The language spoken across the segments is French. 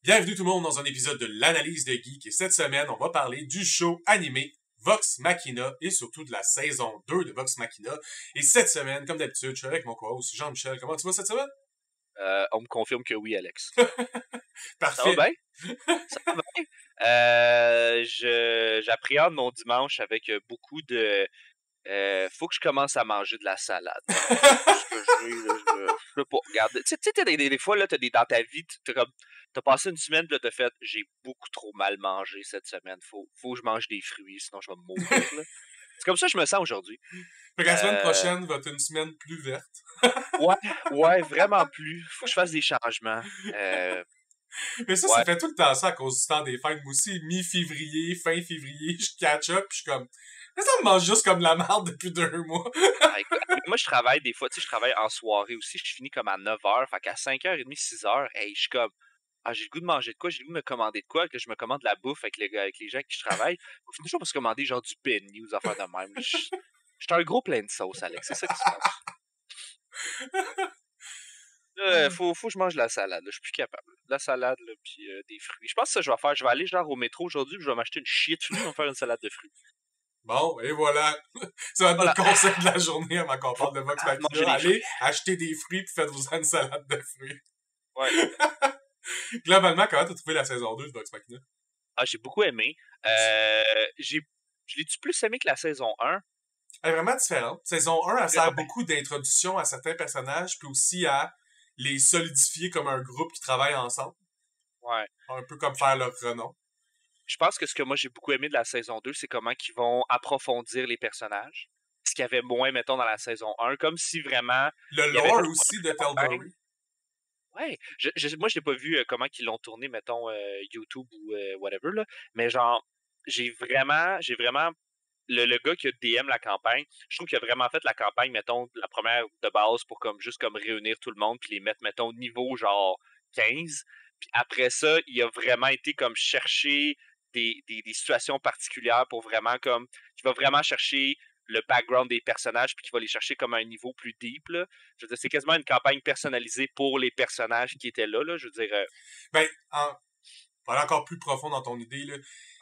Bienvenue tout le monde dans un épisode de l'analyse de Geek et cette semaine, on va parler du show animé Vox Machina et surtout de la saison 2 de Vox Machina. Et cette semaine, comme d'habitude, je suis avec mon co-host Jean-Michel. Comment tu vas cette semaine? On me confirme que oui, Alex. Parfait. Ça va bien? Ça va bien? J'appréhende mon dimanche avec beaucoup de... faut que je commence à manger de la salade. Ce que je peux pas. Regarde, tu sais, des fois, là, dans ta vie, t'as passé une semaine, puis là, t'as fait, j'ai beaucoup trop mal mangé cette semaine. Faut que je mange des fruits, sinon je vais mourir, là. C'est comme ça que je me sens aujourd'hui. Fait que la semaine prochaine va être une semaine plus verte. Ouais, vraiment plus. Faut que je fasse des changements. Mais ça fait tout le temps ça à cause du temps des fêtes. Moi aussi, mi-février, fin février, je catch up pis je suis comme... Mais ça me mange juste comme de la merde depuis 2 mois. Écoute, moi, je travaille des fois, tu sais, je travaille en soirée aussi. Je finis comme à 9h. Fait qu'à 5h30, 6h, hey, je suis comme, j'ai le goût de manger de quoi? J'ai le goût de me commander de quoi? Que je me commande de la bouffe avec avec les gens avec qui je travaille. Je finis toujours par se commander genre du penny ou des affaires de même. Je suis un gros plein de sauce, Alex. C'est ça qui se passe. Faut que je mange de la salade. Là. Je suis plus capable. De la salade, là, puis des fruits. Je pense que ça, je vais faire. Je vais aller genre au métro aujourd'hui, je vais m'acheter une chier de fruits, je vais me faire une salade de fruits. Bon, et voilà. Ça va être notre conseil de la journée avant qu'on parle de Vox Machina. Allez, achetez des fruits puis faites-vous une salade de fruits. Ouais. Globalement, comment t'as trouvé la saison 2 de Vox Machina? J'ai beaucoup aimé. Je l'ai-tu plus aimé que la saison 1? Elle est vraiment différente. Saison 1, elle sert beaucoup d'introduction à certains personnages puis aussi à les solidifier comme un groupe qui travaille ensemble. Ouais. Un peu comme faire leur renom. Je pense que ce que moi j'ai beaucoup aimé de la saison 2, c'est comment ils vont approfondir les personnages. Ce qu'il y avait moins, mettons, dans la saison 1. Comme si vraiment... Le lore aussi de Tal'Dorei. Ouais. Moi, je l'ai pas vu comment ils l'ont tourné, mettons, YouTube ou whatever, là. Mais genre, j'ai vraiment... Le gars qui a DM la campagne, je trouve qu'il a vraiment fait la campagne, mettons, la première de base pour comme juste comme réunir tout le monde puis les mettre, mettons, niveau genre 15. Puis après ça, il a vraiment été comme chercher des situations particulières pour vraiment comme... Il va vraiment chercher le background des personnages puis qu'il va les chercher comme à un niveau plus deep, là. Je veux dire, c'est quasiment une campagne personnalisée pour les personnages qui étaient là, là. Je veux dire... Ben, pour aller encore plus profond dans ton idée, là,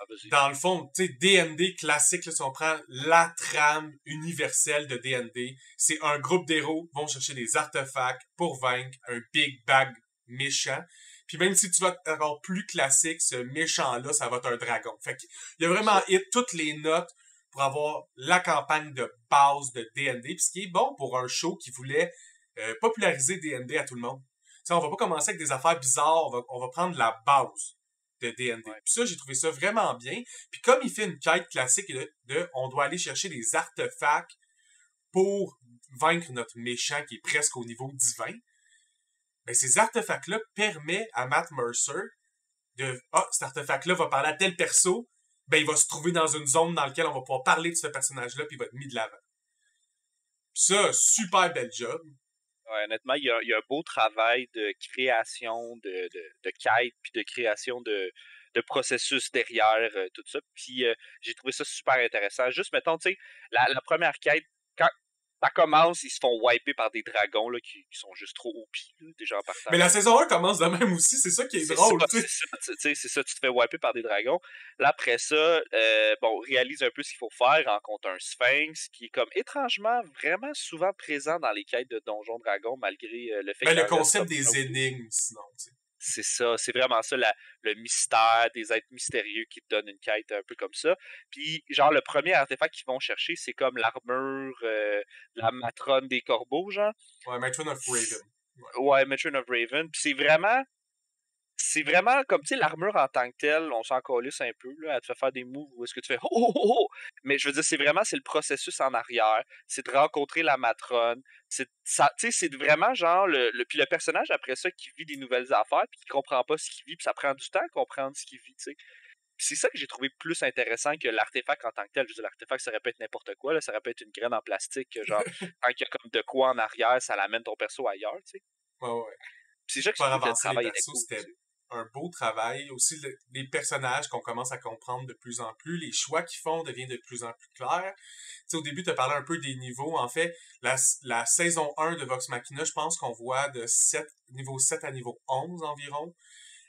vas-y. dans le fond, tu sais, D&D classique, là, si on prend la trame universelle de D&D, c'est un groupe d'héros vont chercher des artefacts pour vaincre un big bag méchant. Puis même si tu vas être encore plus classique, ce méchant-là, ça va être un dragon. Fait qu'il y a vraiment hit toutes les notes pour avoir la campagne de base de D&D. Puis ce qui est bon pour un show qui voulait populariser D&D à tout le monde. T'sais, on va pas commencer avec des affaires bizarres, on va prendre la base de D&D. Ouais. Puis ça, j'ai trouvé ça vraiment bien. Puis comme il fait une quête classique de on doit aller chercher des artefacts pour vaincre notre méchant qui est presque au niveau divin, ben ces artefacts-là permettent à Matt Mercer de cet artefact-là va parler à tel perso, ben il va se trouver dans une zone dans laquelle on va pouvoir parler de ce personnage-là puis il va être mis de l'avant. Puis ça, super bel job. Ouais, honnêtement, il y a un beau travail de création de quête, puis de création de processus derrière tout ça. Puis j'ai trouvé ça super intéressant. Juste, mettons, tu sais, la première quête, quand ça commence, ils se font wiper par des dragons là, qui sont juste trop OP, là, déjà en partant. Mais la saison 1 commence de même aussi, c'est ça qui est drôle. C'est ça, tu te fais wiper par des dragons. Là, après ça, réalise un peu ce qu'il faut faire, rencontre un sphinx qui est comme étrangement vraiment souvent présent dans les quêtes de Donjons Dragons, malgré le fait Ben, qu'il le concept des énigmes, sinon, tu sais. C'est ça, c'est vraiment ça, le mystère des êtres mystérieux qui te donnent une quête un peu comme ça. Puis, genre, le premier artefact qu'ils vont chercher, c'est comme l'armure, la matrone des corbeaux, genre. Ouais, Matron of Raven. Ouais, Matron of Raven. Puis c'est vraiment comme, tu sais, l'armure en tant que telle, on s'en calisse un peu, là, elle te fait faire des moves où est-ce que tu fais oh, oh, oh, oh! Mais je veux dire, c'est le processus en arrière, c'est de rencontrer la matrone, tu sais, c'est vraiment genre, puis le personnage après ça qui vit des nouvelles affaires, puis qui comprend pas ce qu'il vit, puis ça prend du temps à comprendre ce qu'il vit, tu sais. Puis c'est ça que j'ai trouvé plus intéressant que l'artefact en tant que tel. Je veux dire, l'artefact, ça aurait pu être n'importe quoi, là, ça aurait pu être une graine en plastique, genre, quand il y a comme de quoi en arrière, ça l'amène ton perso ailleurs, tu sais. Ouais. Puis c'est ça que pour je trouve que le avancer les travail persos, était cool, c'était un beau travail. Aussi, les personnages qu'on commence à comprendre de plus en plus, les choix qu'ils font deviennent de plus en plus clairs. Tu sais, au début, tu as parlé un peu des niveaux. En fait, la saison 1 de Vox Machina, je pense qu'on voit de niveau 7 à niveau 11 environ.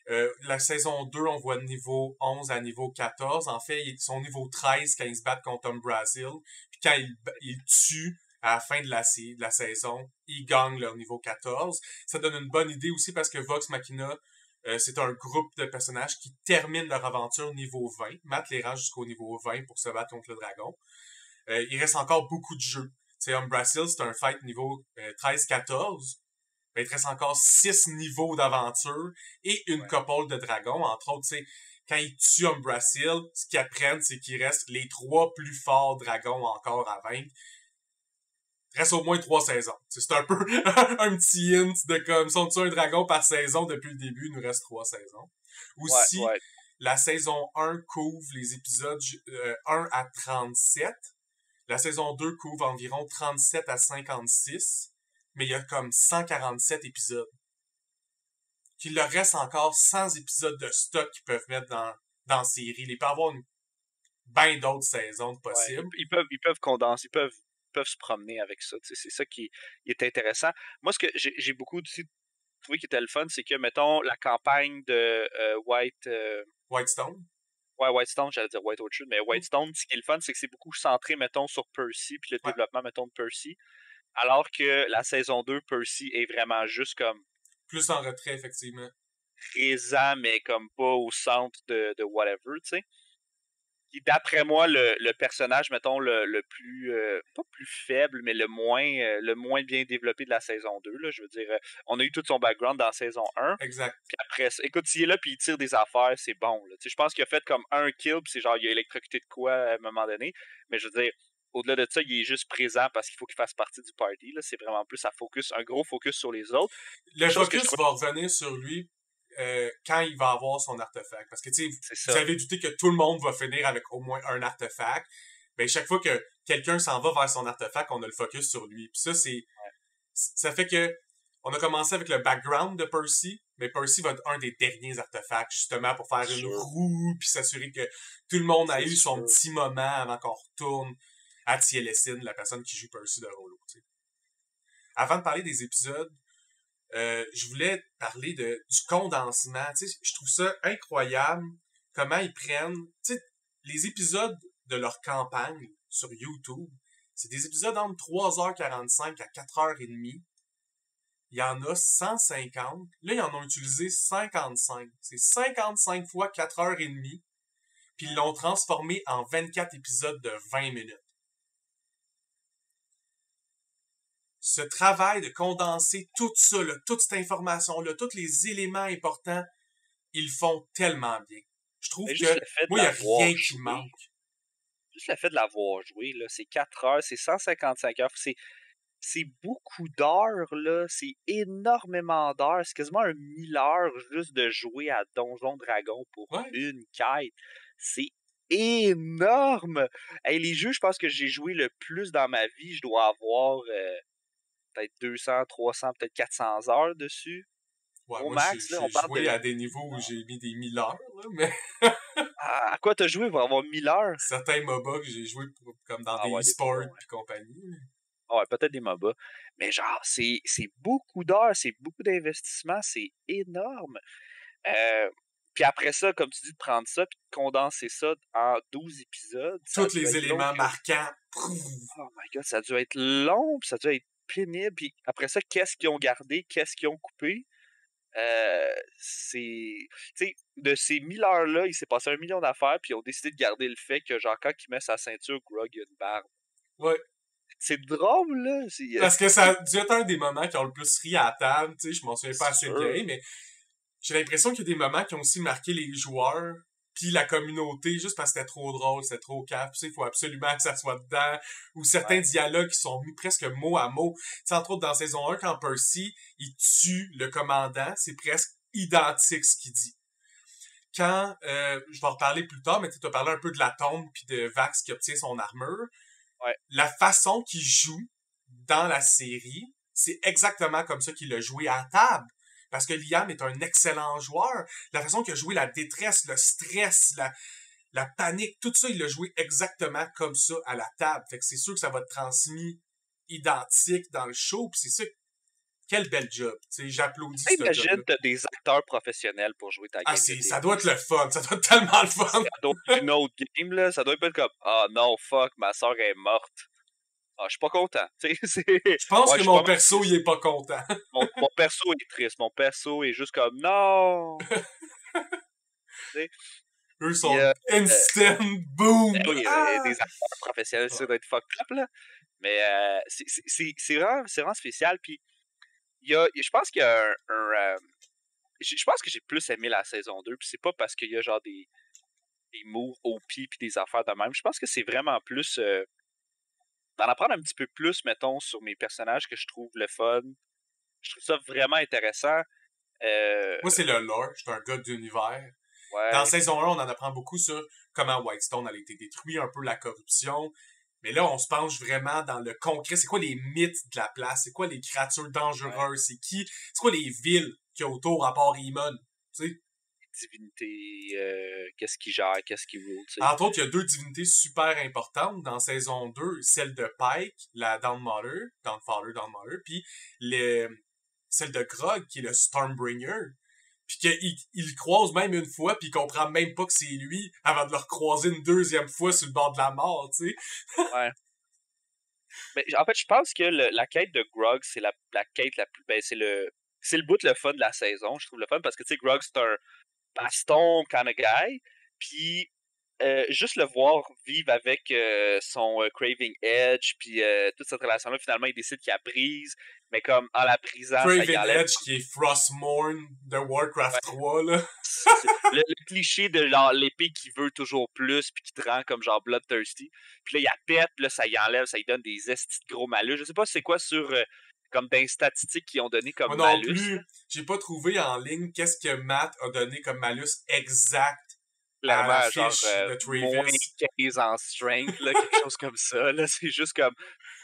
La saison 2, on voit niveau 11 à niveau 14. En fait, ils sont niveau 13 quand ils se battent contre Brazil. Puis quand ils tuent à la fin de la saison, ils gagnent leur niveau 14. Ça donne une bonne idée aussi parce que Vox Machina, c'est un groupe de personnages qui terminent leur aventure niveau 20. Matt les rend jusqu'au niveau 20 pour se battre contre le dragon. Il reste encore beaucoup de jeux. Tu sais, Brazil, c'est un fight niveau 13-14. Ben, il te reste encore 6 niveaux d'aventure et une couple de dragons. Entre autres, tu sais, quand ils tuent Brazil, ce qu'ils apprennent, c'est qu'il reste les 3 plus forts dragons encore à vaincre. Il reste au moins 3 saisons. C'est un peu un petit hint de comme, si on tue un dragon par saison depuis le début, il nous reste 3 saisons. Aussi, la saison 1 couvre les épisodes 1 à 37. La saison 2 couvre environ 37 à 56. Mais il y a comme 147 épisodes. Qu'il leur reste encore 100 épisodes de stock qu'ils peuvent mettre dans la série. Il peut y avoir bien d'autres saisons possibles. Ouais, ils peuvent condenser, ils peuvent se promener avec ça. C'est ça qui est intéressant. Moi, ce que j'ai beaucoup aussi trouvé qui était le fun, c'est que, mettons, la campagne de Whitestone? Ouais, Whitestone, j'allais dire White Orchard, mais Whitestone, ce qui est le fun, c'est que c'est beaucoup centré, mettons, sur Percy, puis le développement, mettons, de Percy. Alors que la saison 2, Percy est vraiment juste comme... Plus en retrait, effectivement. Présent, mais comme pas au centre de whatever, tu sais. Puis d'après moi, le personnage, mettons, le plus... pas plus faible, mais le moins bien développé de la saison 2, là, je veux dire, on a eu tout son background dans la saison 1. Exact. Puis après, écoute, s'il est là puis il tire des affaires, c'est bon, là. Tu sais, je pense qu'il a fait comme un kill, puis c'est genre, il a électrocuté de quoi à un moment donné. Mais je veux dire, au-delà de ça, il est juste présent parce qu'il faut qu'il fasse partie du party, là. C'est vraiment plus un gros focus sur les autres. Le focus va revenir sur lui quand il va avoir son artefact. Parce que, tu sais, vous avez douté que tout le monde va finir avec au moins un artefact. Ben, chaque fois que quelqu'un s'en va vers son artefact, on a le focus sur lui. Puis ça, ça fait que on a commencé avec le background de Percy, mais Percy va être un des derniers artefacts, justement, pour faire une roue, puis s'assurer que tout le monde a eu son petit moment avant qu'on retourne à Tielessine, la personne qui joue Percy de Rollo. Tu sais. Avant de parler des épisodes, je voulais parler du condensement. Tu sais, je trouve ça incroyable comment ils prennent... Tu sais, les épisodes de leur campagne sur YouTube, c'est des épisodes entre 3h45 à 4h30. Il y en a 150. Là, ils en ont utilisé 55. C'est 55 fois 4h30. Puis ils l'ont transformé en 24 épisodes de 20 minutes. Ce travail de condenser tout ça, là, toute cette information-là, tous les éléments importants, ils font tellement bien. Je trouve que, moi, il n'y a rien qui manque. Juste le fait de l'avoir joué, là, c'est 4 heures, c'est 155 heures, c'est beaucoup d'heures, là, c'est énormément d'heures, c'est quasiment 1000 heures juste de jouer à Donjon Dragon pour une quête. C'est énorme! Hey, les jeux, je pense que j'ai joué le plus dans ma vie, je dois avoir... peut-être 200, 300, peut-être 400 heures dessus. Ouais, au max, là, on parle joué à des niveaux où j'ai mis des 1000 heures, là, mais... à quoi t'as joué pour avoir 1000 heures? Certains MOBA que j'ai joué comme dans des e-sports et compagnie. Ouais, peut-être des MOBA. Mais genre, c'est beaucoup d'heures, c'est beaucoup d'investissement, c'est énorme. Puis après ça, comme tu dis, de prendre ça puis de condenser ça en 12 épisodes. Tous les éléments marquants. Oh my god, ça a dû être long, puis ça a dû être pénible. Puis après ça, qu'est-ce qu'ils ont gardé, qu'est-ce qu'ils ont coupé? Tu sais, de ces 1000 heures-là, il s'est passé 1 million d'affaires, puis ils ont décidé de garder le fait que, genre, quand il met sa ceinture, Grog a une barbe. Ouais. C'est drôle, là. Parce que ça a dû être un des moments qui ont le plus ri à la table, tu sais, je m'en souviens pas assez bien, mais j'ai l'impression qu'il y a des moments qui ont aussi marqué les joueurs, puis la communauté, juste parce que c'était trop drôle, c'était trop cap, tu sais, il faut absolument que ça soit dedans, ou certains dialogues qui sont mis presque mot à mot. Tu sais, entre autres, dans saison 1, quand Percy, il tue le commandant, c'est presque identique ce qu'il dit. Quand, je vais en reparler plus tard, mais tu as parlé un peu de la tombe puis de Vax qui obtient son armure. Ouais. La façon qu'il joue dans la série, c'est exactement comme ça qu'il a joué à table. Parce que Liam est un excellent joueur. La façon qu'il a joué la détresse, le stress, la panique, tout ça, il l'a joué exactement comme ça à la table. Fait que c'est sûr que ça va être transmis identique dans le show. Puis c'est ça. quel bel job. Tu sais, j'applaudis ce Imagine, job-là. t'as des acteurs professionnels pour jouer ta game Ah, de ça D&D. doit être le fun. Ça doit être tellement le fun. Ça doit être une autre game, là. Ça doit être comme, ah non, fuck, ma soeur est morte. Ah, je suis pas content. Tu sais, Je pense ouais, que je suis mon pas mal perso, triste. il est pas content. Mon perso est triste. Mon perso est juste comme, non. Tu sais, Eux il y sont a, instant boom. ben oui, Ah! des acteurs professionnels, ça Ouais. doit être fucked up, là. Mais c'est vraiment spécial. Puis, je pense qu'il y a je pense que j'ai plus aimé la saison 2. Puis, c'est pas parce qu'il y a genre des moves OP puis des affaires de même. Je pense que c'est vraiment plus d'en apprendre un petit peu plus, mettons, sur mes personnages que je trouve le fun. Je trouve ça vraiment intéressant. Moi, c'est le lore. Je suis un gars d'univers. Dans Ouais, saison 1, on en apprend beaucoup sur comment Whitestone a été détruit, un peu la corruption. Mais là, on se penche vraiment dans le concret. C'est quoi les mythes de la place? C'est quoi les créatures ouais. dangereuses? C'est quoi les villes qu'il y a autour à part Emon? Tu sais? Divinité, qu'est-ce qui gère, qu'est-ce qui rule, tu sais. Entre autres, il y a deux divinités super importantes dans saison 2. Celle de Pike, la Downmother, puis celle de Grog, qui est le Stormbringer. Puis qu'il le croise même une fois, puis il comprend même pas que c'est lui, avant de le recroiser une deuxième fois sur le bord de la mort, tu sais. Ouais. Mais en fait, je pense que la quête de Grog, c'est la quête la plus. Ben, c'est le bout le fun de la saison, je trouve le fun, parce que tu sais, Grog, c'est un baston kind of guy. Puis juste le voir vivre avec son Craving Edge, puis toute cette relation-là, finalement, il décide qu'il la brise, mais comme en la brisant, ça y Craven enlève. Edge, qui est Frostmourne de Warcraft Ouais, 3, là. le cliché de genre l'épée qui veut toujours plus, puis qui te rend comme genre bloodthirsty. Puis là, il la pète, puis là, ça y enlève, ça y donne des estis de gros malus. Je sais pas c'est quoi sur comme des statistiques qu'ils ont donné comme Moi non malus. plus, Là. j'ai pas trouvé en ligne qu'est-ce que Matt a donné comme malus exact à la Clairement, genre fiche de moins Travis. 15 en strength, là, quelque chose comme ça. Là, c'est juste comme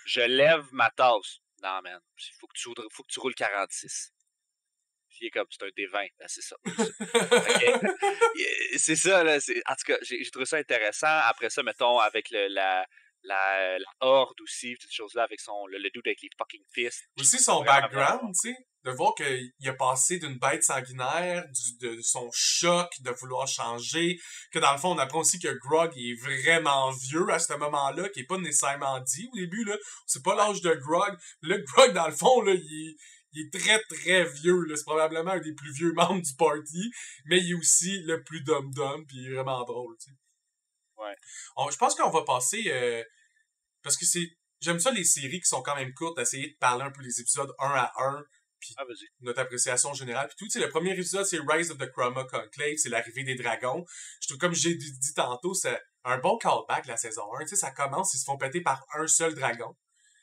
je lève ma tasse. Non, man, faut que tu roules 46. Puis il est comme, c'est un D20. Ben, c'est ça. OK. C'est ça, là. En tout cas, j'ai trouvé ça intéressant. Après ça, mettons, avec la horde aussi, toutes ces choses-là, avec le dude avec les fucking fists. Aussi Ça son vraiment, vraiment background, tu sais, de voir qu'il a passé d'une bête sanguinaire, de son choc, de vouloir changer, que dans le fond, on apprend aussi que Grog il est vraiment vieux à ce moment-là, qui est pas nécessairement dit au début, là. C'est pas ouais. l'âge de Grog. Le Grog, dans le fond, là, il est très, très vieux, là. C'est probablement un des plus vieux membres du party, mais il est aussi le plus dum-dum, pis il est vraiment drôle, tu sais. Ouais. Je pense qu'on va passer, parce que j'aime ça les séries qui sont quand même courtes, d'essayer de parler un peu des épisodes un à un, puis Ah, vas-y. notre appréciation générale, puis tout. Tu sais, le premier épisode, c'est Rise of the Chroma Conclave, c'est l'arrivée des dragons. Je trouve, comme j'ai dit tantôt, c'est un bon callback, la saison 1. Tu sais, ça commence, ils se font péter par un seul dragon.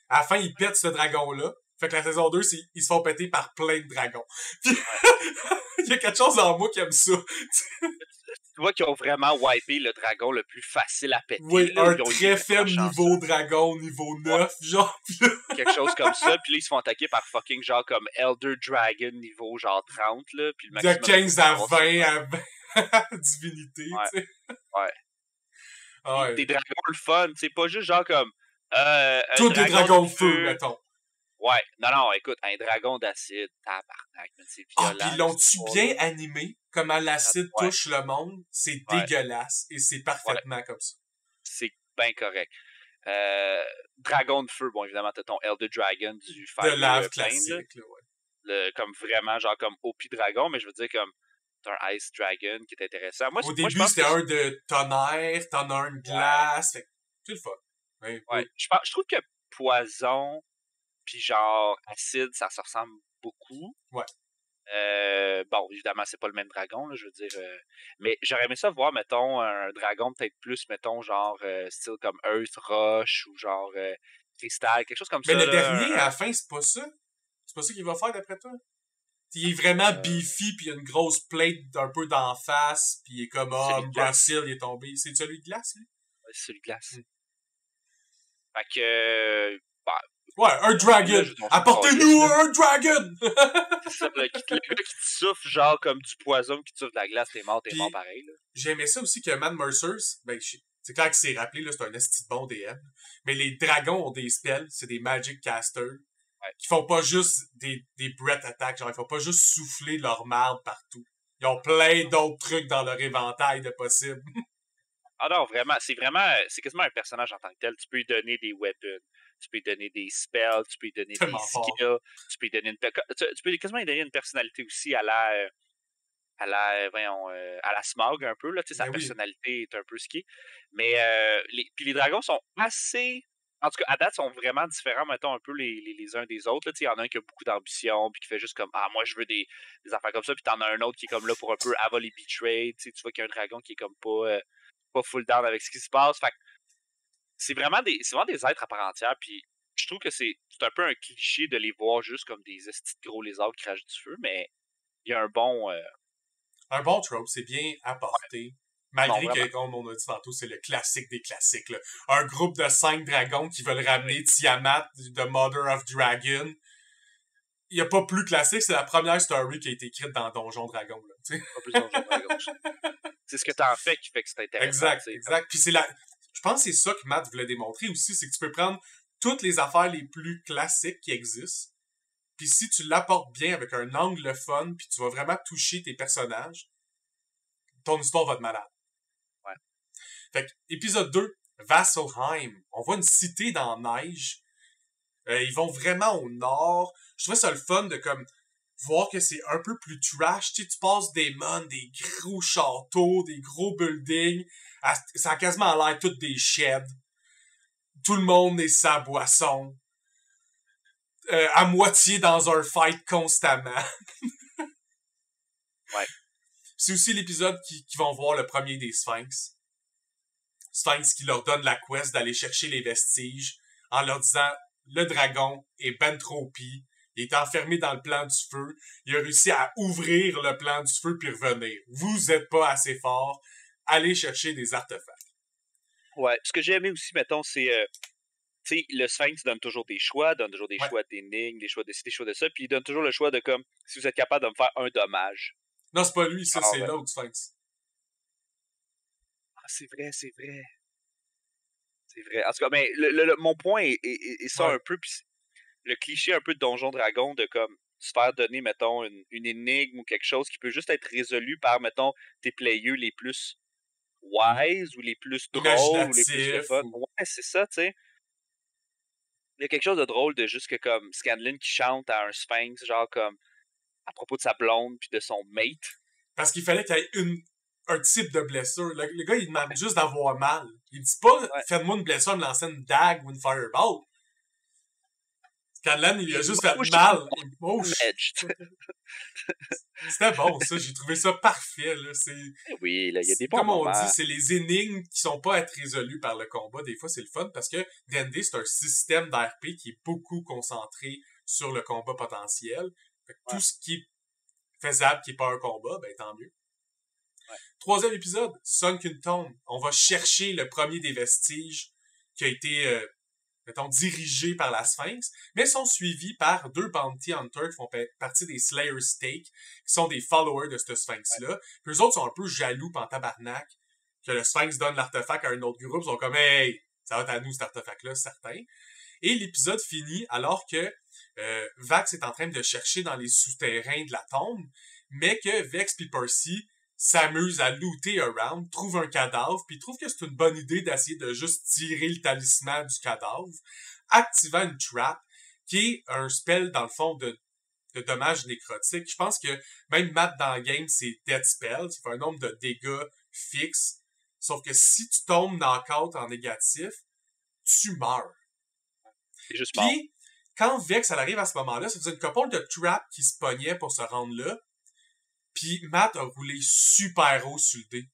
À la fin, ils pètent ce dragon-là. Fait que la saison 2, ils se font péter par plein de dragons. Puis, il y a quelque chose en moi qui aime ça. Tu vois qu'ils ont vraiment wipé le dragon le plus facile à péter. Oui, là, un ils ont très été faible vraiment niveau chanceux. dragon, niveau 9, Ouais. genre. Quelque chose comme ça. Puis là, ils se font attaquer par fucking genre comme Elder Dragon niveau genre 30, là. Puis le De maximum 15 à pouvoir, 20 à 20 divinité, ouais, tu sais. ouais. Ah ouais. Des dragons le fun, c'est pas juste genre comme un Tous des dragon dragons de de feu, mettons. Ouais, non, écoute, un dragon d'acide, tabarnak, mais c'est Ah, violent. pis l'ont-tu bien animé? Comment l'acide Ouais, touche le monde? C'est ouais, dégueulasse. Et c'est ouais, parfaitement comme ça. c'est bien correct. Dragon de feu, bon, évidemment, t'as ton Elder Dragon du De Fire lave Plane, là. classique, là, ouais. Comme vraiment, genre comme OP Dragon, mais je veux dire, comme, t'as un Ice Dragon qui est intéressant. Au Moi je début, pense que. c'était un de tonnerre, t'en as un de Ouais, glace. Fait que c'est le fun. Ouais, ouais. oui. Je trouve que Poison, puis genre Acide, ça se ressemble beaucoup. Ouais. Bon, évidemment, c'est pas le même dragon, là, je veux dire. Mais j'aurais aimé ça voir, mettons, un dragon peut-être plus, mettons, genre, style comme Earth, Roche, ou genre Cristal, quelque chose comme Mais ça, le là. dernier, à la fin, c'est pas ça. C'est pas ça qu'il va faire d'après toi. Il est vraiment beefy, puis il a une grosse plate un peu d'en face, puis il est comme, Celui de glace. Brazil, il est tombé. C'est celui de glace, lui? Ouais, c'est celui de glace. Mm. Fait que, bah, Ouais, un dragon! Apportez-nous un dragon! c'est ça, le gars qui te souffle, genre, comme du poison, qui te souffle de la glace, t'es mort Puis, pareil, là. j'aimais ça aussi que Matt Mercer, ben, c'est clair qu'il s'est rappelé, là, c'est un esti de bon DM. Mais les dragons ont des spells, c'est des magic casters. Ouais. Qui font pas juste des breath attacks, genre ils font pas juste souffler leur marde partout. Ils ont plein d'autres trucs dans leur éventail de possibles. Ah non, c'est quasiment un personnage en tant que tel. Tu peux lui donner des weapons, tu peux lui donner des spells, tu peux lui donner des Tellement fort. skills, tu peux lui donner tu peux quasiment lui donner une personnalité aussi à la Smaug un peu, là, tu sais, sa Ben oui. personnalité est un peu ce qui est. Mais puis les dragons sont assez. En tout cas, à date, sont vraiment différents, mettons, un peu les uns des autres. Là. Tu sais, il y en a un qui a beaucoup d'ambition, puis qui fait juste comme ah, moi je veux des affaires comme ça, puis t'en as un autre qui est comme là pour un peu avoir les betray. Tu vois qu'il y a un dragon qui est comme pas full down avec ce qui se passe. Fait que c'est vraiment des êtres à part entière, puis je trouve que c'est un peu un cliché de les voir juste comme des estis de gros lézards qui crachent du feu, mais il y a un bon. Un bon trope, c'est bien apporté. Non, Malgré vraiment. que, comme on a dit tantôt, c'est le classique des classiques. Là. Un groupe de 5 dragons qui veulent ramener Tiamat de Mother of Dragon. Il n'y a pas plus classique, c'est la première story qui a été écrite dans Donjon Dragon. Là, t'sais. Pas plus Donjon Dragon. C'est ce que t'en fais qui fait que c'est intéressant. Exact, exact. Puis c'est la... Je pense que c'est ça que Matt voulait démontrer aussi, c'est que tu peux prendre toutes les affaires les plus classiques qui existent, puis si tu l'apportes bien avec un angle fun, puis tu vas vraiment toucher tes personnages, ton histoire va être malade. Ouais. Fait que, épisode 2, Vasselheim. On voit une cité dans la neige. Ils vont vraiment au nord. Je trouvais ça le fun de comme voir que c'est un peu plus trash. Tu sais, tu passes des mondes, des gros châteaux, des gros buildings. Ça a quasiment l'air toutes des sheds. Tout le monde est sa boisson. À moitié dans un fight constamment. Ouais. C'est aussi l'épisode qui vont voir le premier des Sphinx. Sphinx qui leur donne la quest d'aller chercher les vestiges en leur disant le dragon est ben trop pis, il est enfermé dans le plan du feu, il a réussi à ouvrir le plan du feu puis revenir. Vous êtes pas assez fort, allez chercher des artefacts. Ouais, ce que j'ai aimé aussi, mettons, c'est tu sais, le Sphinx donne toujours des choix, donne toujours des Ouais. choix d'énigmes, des choix de ci, des choix de ça, puis il donne toujours le choix de comme si vous êtes capable de me faire un dommage. Non, c'est pas lui, ça, Alors, c'est l'autre Sphinx. ah, c'est vrai, c'est vrai. C'est vrai. En tout cas, mais mon point est ça Ouais. un peu, puis le cliché un peu de Donjon Dragon de comme se faire donner, mettons, une énigme ou quelque chose qui peut juste être résolu par, mettons, tes players les plus wise ou les plus drôles ou les plus le Imaginatif. fun. Ou... Ouais, c'est ça, tu sais. Il y a quelque chose de drôle de juste que comme Scanlan qui chante à un sphinx, genre comme à propos de sa blonde puis de son mate. Parce qu'il fallait qu'il y ait un type de blessure. Le gars, il demande juste d'avoir mal. Il dit pas, Ouais. faites-moi une blessure, me lancer une dague ou une fireball. Scanlan, il a juste fait mal. C'était bon, ça. J'ai trouvé ça parfait, là. Oui, là, il y a des bons Comme on moments. dit, c'est les énigmes qui sont pas à être résolues par le combat. Des fois, c'est le fun parce que D&D, c'est un système d'RP qui est beaucoup concentré sur le combat potentiel. Fait que tout ce qui est faisable, qui est pas un combat, ben tant mieux. Ouais. Troisième épisode, Sunken Tomb. On va chercher le premier des vestiges qui a été, mettons, dirigé par la Sphinx, mais sont suivis par 2 bounty hunters qui font partie des Slayer Stake, qui sont des followers de ce Sphinx-là. Ouais. Puis eux autres sont un peu jaloux en tabarnak que le Sphinx donne l'artefact à un autre groupe. Ils sont comme, hey, ça va être à nous cet artefact-là, certain. Et l'épisode finit alors que Vax est en train de chercher dans les souterrains de la tombe, mais que Vex et Percy s'amuse à looter around, trouve un cadavre, puis trouve que c'est une bonne idée d'essayer de juste tirer le talisman du cadavre, activant une trap, qui est un spell, dans le fond, de dommages nécrotiques. Je pense que même Matt dans le game, c'est Death Spell, c'est un nombre de dégâts fixe, sauf que si tu tombes knock-out en négatif, tu meurs. C'est juste mort. Puis, quand Vex, elle arrive à ce moment-là, ça faisait une couple de traps qui se pognaient pour se rendre là, puis Matt a roulé super haut sur le dé.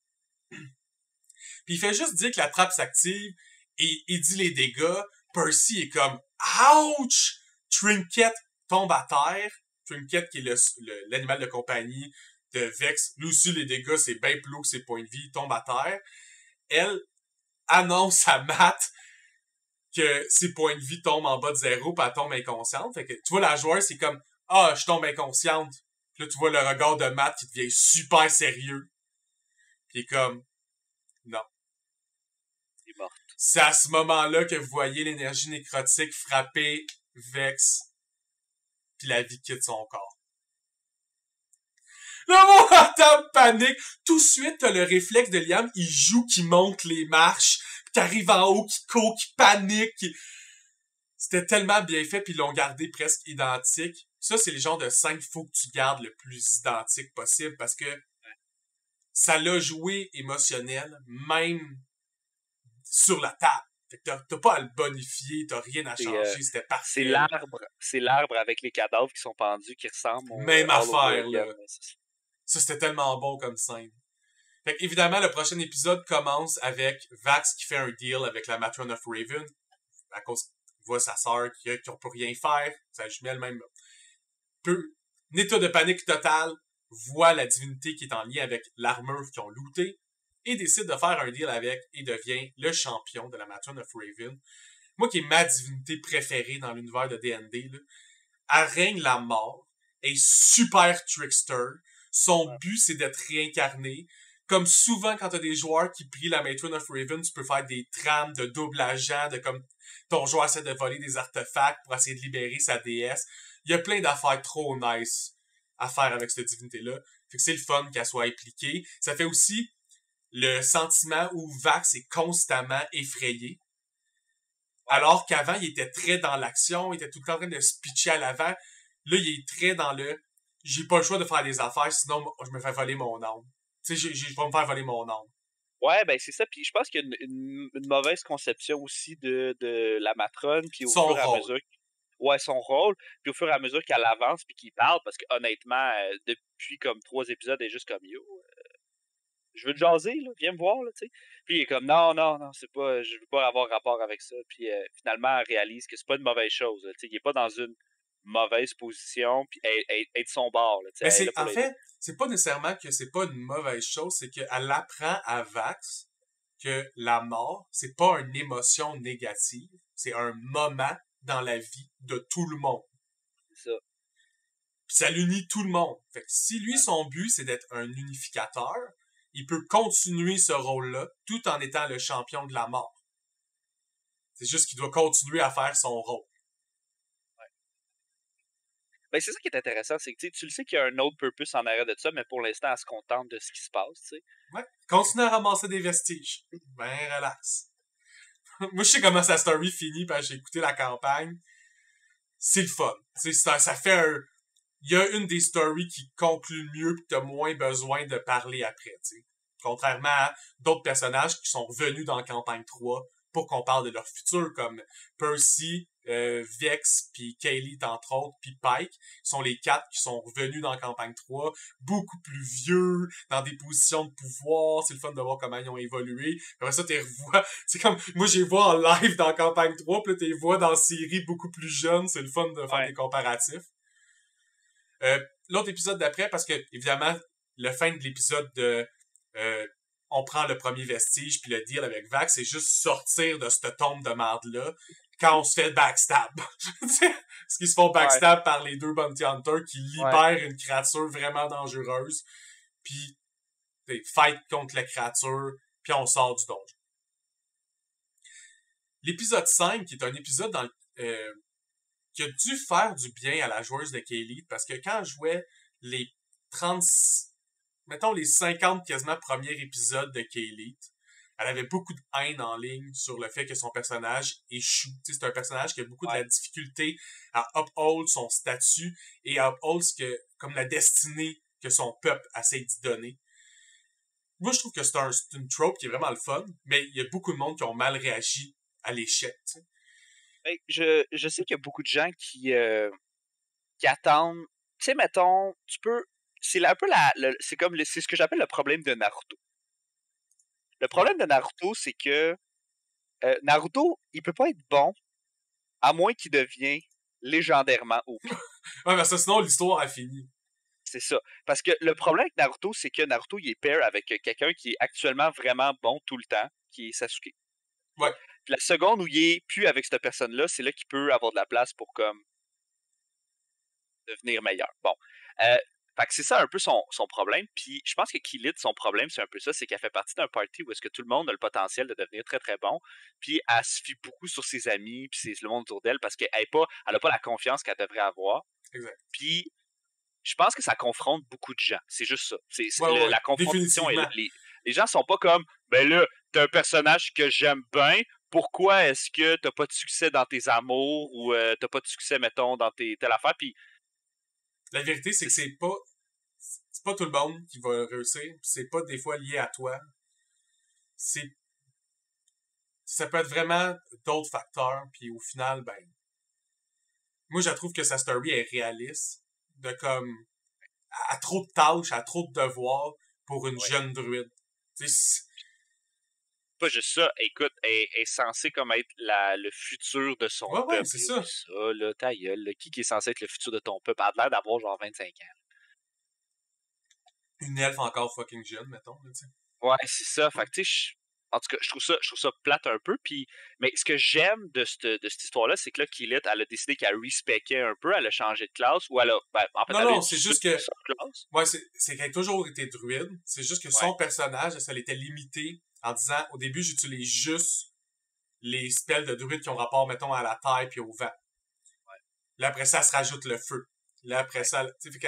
Puis il fait juste dire que la trappe s'active et il dit les dégâts. Percy est comme « Ouch! » Trinket tombe à terre. Trinket qui est l'animal de compagnie de Vex. Lui aussi, les dégâts, c'est bien plus haut que ses points de vie. Il tombe à terre. Elle annonce à Matt que ses points de vie tombent en bas de 0 puis elle tombe inconsciente. Fait que tu vois, la joueuse, c'est comme « Ah, je tombe inconsciente. » Puis là, tu vois le regard de Matt qui devient super sérieux. Puis il est comme, non. Il est mort. C'est à ce moment-là que vous voyez l'énergie nécrotique frapper Vex puis la vie quitte son corps. Le monde entend panique. Tout de suite, t'as le réflexe de Liam, il joue qui monte les marches, pis t'arrives en haut, qui court, qui panique. C'était tellement bien fait, puis ils l'ont gardé presque identique. Ça, c'est le genre de scène qu'il faut que tu gardes le plus identique possible, parce que ça l'a joué émotionnel, même sur la table. Fait que t'as pas à le bonifier, t'as rien à changer, c'était parfait. C'est l'arbre avec les cadavres qui sont pendus qui ressemblent au Même affaire, là. Again. Ça, c'était tellement bon comme scène. Fait que, évidemment, le prochain épisode commence avec Vax qui fait un deal avec la Matron of Raven, à cause qu'il voit sa sœur qui ne peut rien faire, sa jumelle même, un état de panique totale, voit la divinité qui est en lien avec l'armure qu'ils ont looté, et décide de faire un deal avec, et devient le champion de la Matron of Raven. Moi, qui est ma divinité préférée dans l'univers de D&D, là, elle règne la mort, est super trickster. Son but, c'est d'être réincarné. Comme souvent, quand t'as des joueurs qui prient la Matron of Raven, tu peux faire des trames de double agent, de comme ton joueur essaie de voler des artefacts pour essayer de libérer sa déesse. Il y a plein d'affaires trop nice à faire avec cette divinité-là. Fait que c'est le fun qu'elle soit impliquée. Ça fait aussi le sentiment où Vax est constamment effrayé. Alors qu'avant, il était très dans l'action, il était tout le temps en train de se pitcher à l'avant. Là, il est très dans le « j'ai pas le choix de faire des affaires, sinon je me fais voler mon âme. » Tu sais, je vais me faire voler mon âme. Ouais, ben c'est ça. Puis je pense qu'il y a une mauvaise conception aussi de la matrone. Puis au fur et à mesure... Ouais, son rôle. Puis au fur et à mesure qu'elle avance puis qu'il parle, parce que honnêtement, depuis comme 3 épisodes, elle est juste comme « Yo, je veux te jaser, là, viens me voir, là, tu sais. » Puis il est comme « Non, c'est pas... Je veux pas avoir rapport avec ça. » Puis finalement, elle réalise que c'est pas une mauvaise chose. Tu sais, il est pas dans une mauvaise position, puis elle est de son bord. Là, mais c'est, en fait, c'est pas nécessairement que c'est pas une mauvaise chose, c'est qu'elle apprend à Vax que la mort, c'est pas une émotion négative, c'est un moment dans la vie de tout le monde. C'est ça. Puis ça l'unit tout le monde. Fait que si lui, son but, c'est d'être un unificateur, il peut continuer ce rôle-là tout en étant le champion de la mort. C'est juste qu'il doit continuer à faire son rôle. Ben, c'est ça qui est intéressant, c'est que tu le sais qu'il y a un autre purpose en arrière de ça, mais pour l'instant, elle se contente de ce qui se passe, tu sais. Ouais. Continue à ramasser des vestiges. Ben, relax. Moi, je sais comment sa story finit, parce que j'ai écouté la campagne. C'est le fun. Ça fait un... Il y a une des stories qui conclut mieux pis t'as moins besoin de parler après, tu sais. Contrairement à d'autres personnages qui sont revenus dans campagne 3 pour qu'on parle de leur futur, comme Percy, Vex, puis Kaylee, entre autres, puis Pike, sont les 4 qui sont revenus dans campagne 3, beaucoup plus vieux, dans des positions de pouvoir, c'est le fun de voir comment ils ont évolué. Après ça, t'es revois, c'est comme, moi j'ai vois en live dans campagne 3, puis là t'es vois dans la série beaucoup plus jeunes, c'est le fun de faire des comparatifs. L'autre épisode d'après, parce que, évidemment, le fin de l'épisode de on prend le premier vestige puis le deal avec Vax, c'est juste sortir de cette tombe de merde-là quand on se fait backstab. Parce qu'ils se font backstab par les 2 bounty hunters qui libèrent une créature vraiment dangereuse, puis fight contre la créature, puis on sort du donjon. L'épisode 5, qui est un épisode dans qui a dû faire du bien à la joueuse de Kaylee, parce que quand je jouais les 30, mettons les 50 quasiment premiers épisodes de Kaylee, elle avait beaucoup de haine en ligne sur le fait que son personnage échoue. T'sais, c'est un personnage qui a beaucoup de la difficulté à uphold son statut et à uphold comme la destinée que son peuple essaie d'y donner. Moi, je trouve que c'est une trope qui est vraiment le fun, mais il y a beaucoup de monde qui ont mal réagi à l'échec. T'sais. Ben, je sais qu'il y a beaucoup de gens qui attendent. Tu sais, mettons, tu peux. C'est un peu c'est ce que j'appelle le problème de Naruto. Le problème de Naruto, c'est que Naruto, il peut pas être bon à moins qu'il devienne légendairement OP. Ouais, mais ça, sinon, l'histoire a fini. C'est ça. Parce que le problème avec Naruto, c'est que Naruto, il est pair avec quelqu'un qui est actuellement vraiment bon tout le temps, qui est Sasuke. Ouais. Puis la seconde où il est plus avec cette personne-là, c'est là qu'il peut avoir de la place pour comme devenir meilleur. Bon. Fait que c'est ça un peu son problème. Puis je pense que Killid, son problème, c'est un peu ça, c'est qu'elle fait partie d'un party où est-ce que tout le monde a le potentiel de devenir très très bon. Puis elle se fie beaucoup sur ses amis, puis c'est le monde autour d'elle parce qu'elle a pas la confiance qu'elle devrait avoir. Exact. Puis je pense que ça confronte beaucoup de gens. C'est juste ça. Ouais. La confrontation est là. Définitivement. Les gens sont pas comme, ben là, t'as un personnage que j'aime bien. Pourquoi est-ce que t'as pas de succès dans tes amours ou t'as pas de succès, mettons, dans telle affaire? Puis La vérité, c'est que c'est pas tout le monde qui va réussir. C'est pas des fois lié à toi. Ça peut être vraiment d'autres facteurs. Puis au final, ben, moi, je trouve que sa story est réaliste. De comme, à trop de tâches, à trop de devoirs pour une ouais. jeune druide. Tu sais, Pas juste ça, écoute, elle est censée comme être le futur de son ouais, peuple. c'est ça. Ça, là, ta gueule, là. Qui est censé être le futur de ton peuple? Elle a l'air d'avoir genre 25 ans. Une elfe encore fucking jeune, mettons, tu sais. Ouais, c'est ça. Fait que, tu sais, en tout cas, je trouve ça plate un peu. Puis, mais ce que j'aime de cette histoire-là, c'est que là, Killith, elle a décidé qu'elle respectait un peu, elle a changé de classe, ou elle a, ben, en fait, elle a Non, une c'est juste que, classe. ouais, c'est qu'elle a toujours été druide. C'est juste que son personnage, ça l'était limité en disant, au début, j'utilise juste les spells de druide qui ont rapport, mettons, à la terre puis au vent. Ouais. Là, après ça, elle se rajoute le feu. Là, après ça, tu sais,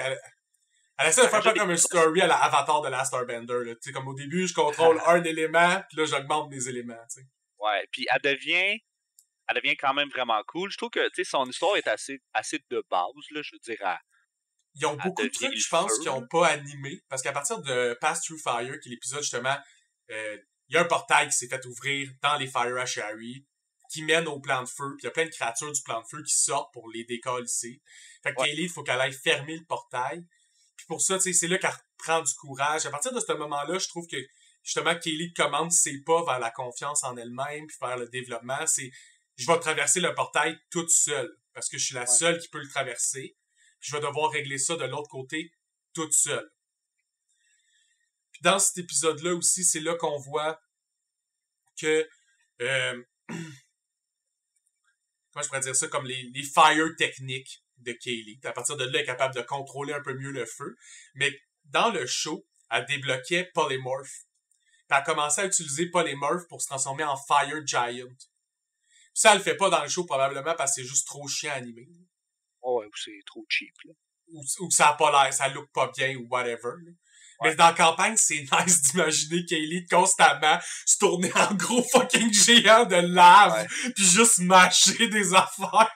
elle essaie de faire pas comme une story à la Avatar de Last Airbender, là. Tu sais, comme au début, je contrôle un élément, puis là, j'augmente mes éléments, tu sais. Ouais, puis elle devient quand même vraiment cool. Je trouve que, tu sais, son histoire est assez de base, là, je veux dire, Ils ont beaucoup de trucs, je pense, qu'ils n'ont pas animé. Parce qu'à partir de Pass Through Fire, qui est l'épisode, justement, il y a un portail qui s'est fait ouvrir dans les Fire Ashari, qui mène au plan de feu, puis il y a plein de créatures du plan de feu qui sortent pour les décalisser. Fait que Kaylee, il faut qu'elle aille fermer le portail. Puis pour ça, tu sais, c'est là qu'elle reprend du courage. À partir de ce moment-là, je trouve que, justement, Kaylee commande ses pas vers la confiance en elle-même, puis vers le développement. C'est, je vais traverser le portail toute seule, parce que je suis la seule qui peut le traverser. Puis je vais devoir régler ça de l'autre côté, toute seule. Puis dans cet épisode-là aussi, c'est là qu'on voit que comment je pourrais dire ça, comme les fire techniques de Kaylee. À partir de là, elle est capable de contrôler un peu mieux le feu. Mais dans le show, elle débloquait Polymorph. Puis elle a commencé à utiliser Polymorph pour se transformer en Fire Giant. Puis ça, elle le fait pas dans le show probablement parce que c'est juste trop chiant à animer. Oh, ouais, ou c'est trop cheap, là. Ou ça a pas l'air, ça look pas bien ou whatever. Là. Mais dans la campagne, c'est nice d'imaginer Kaylee constamment se tourner en gros fucking géant de lave, puis juste mâcher des affaires.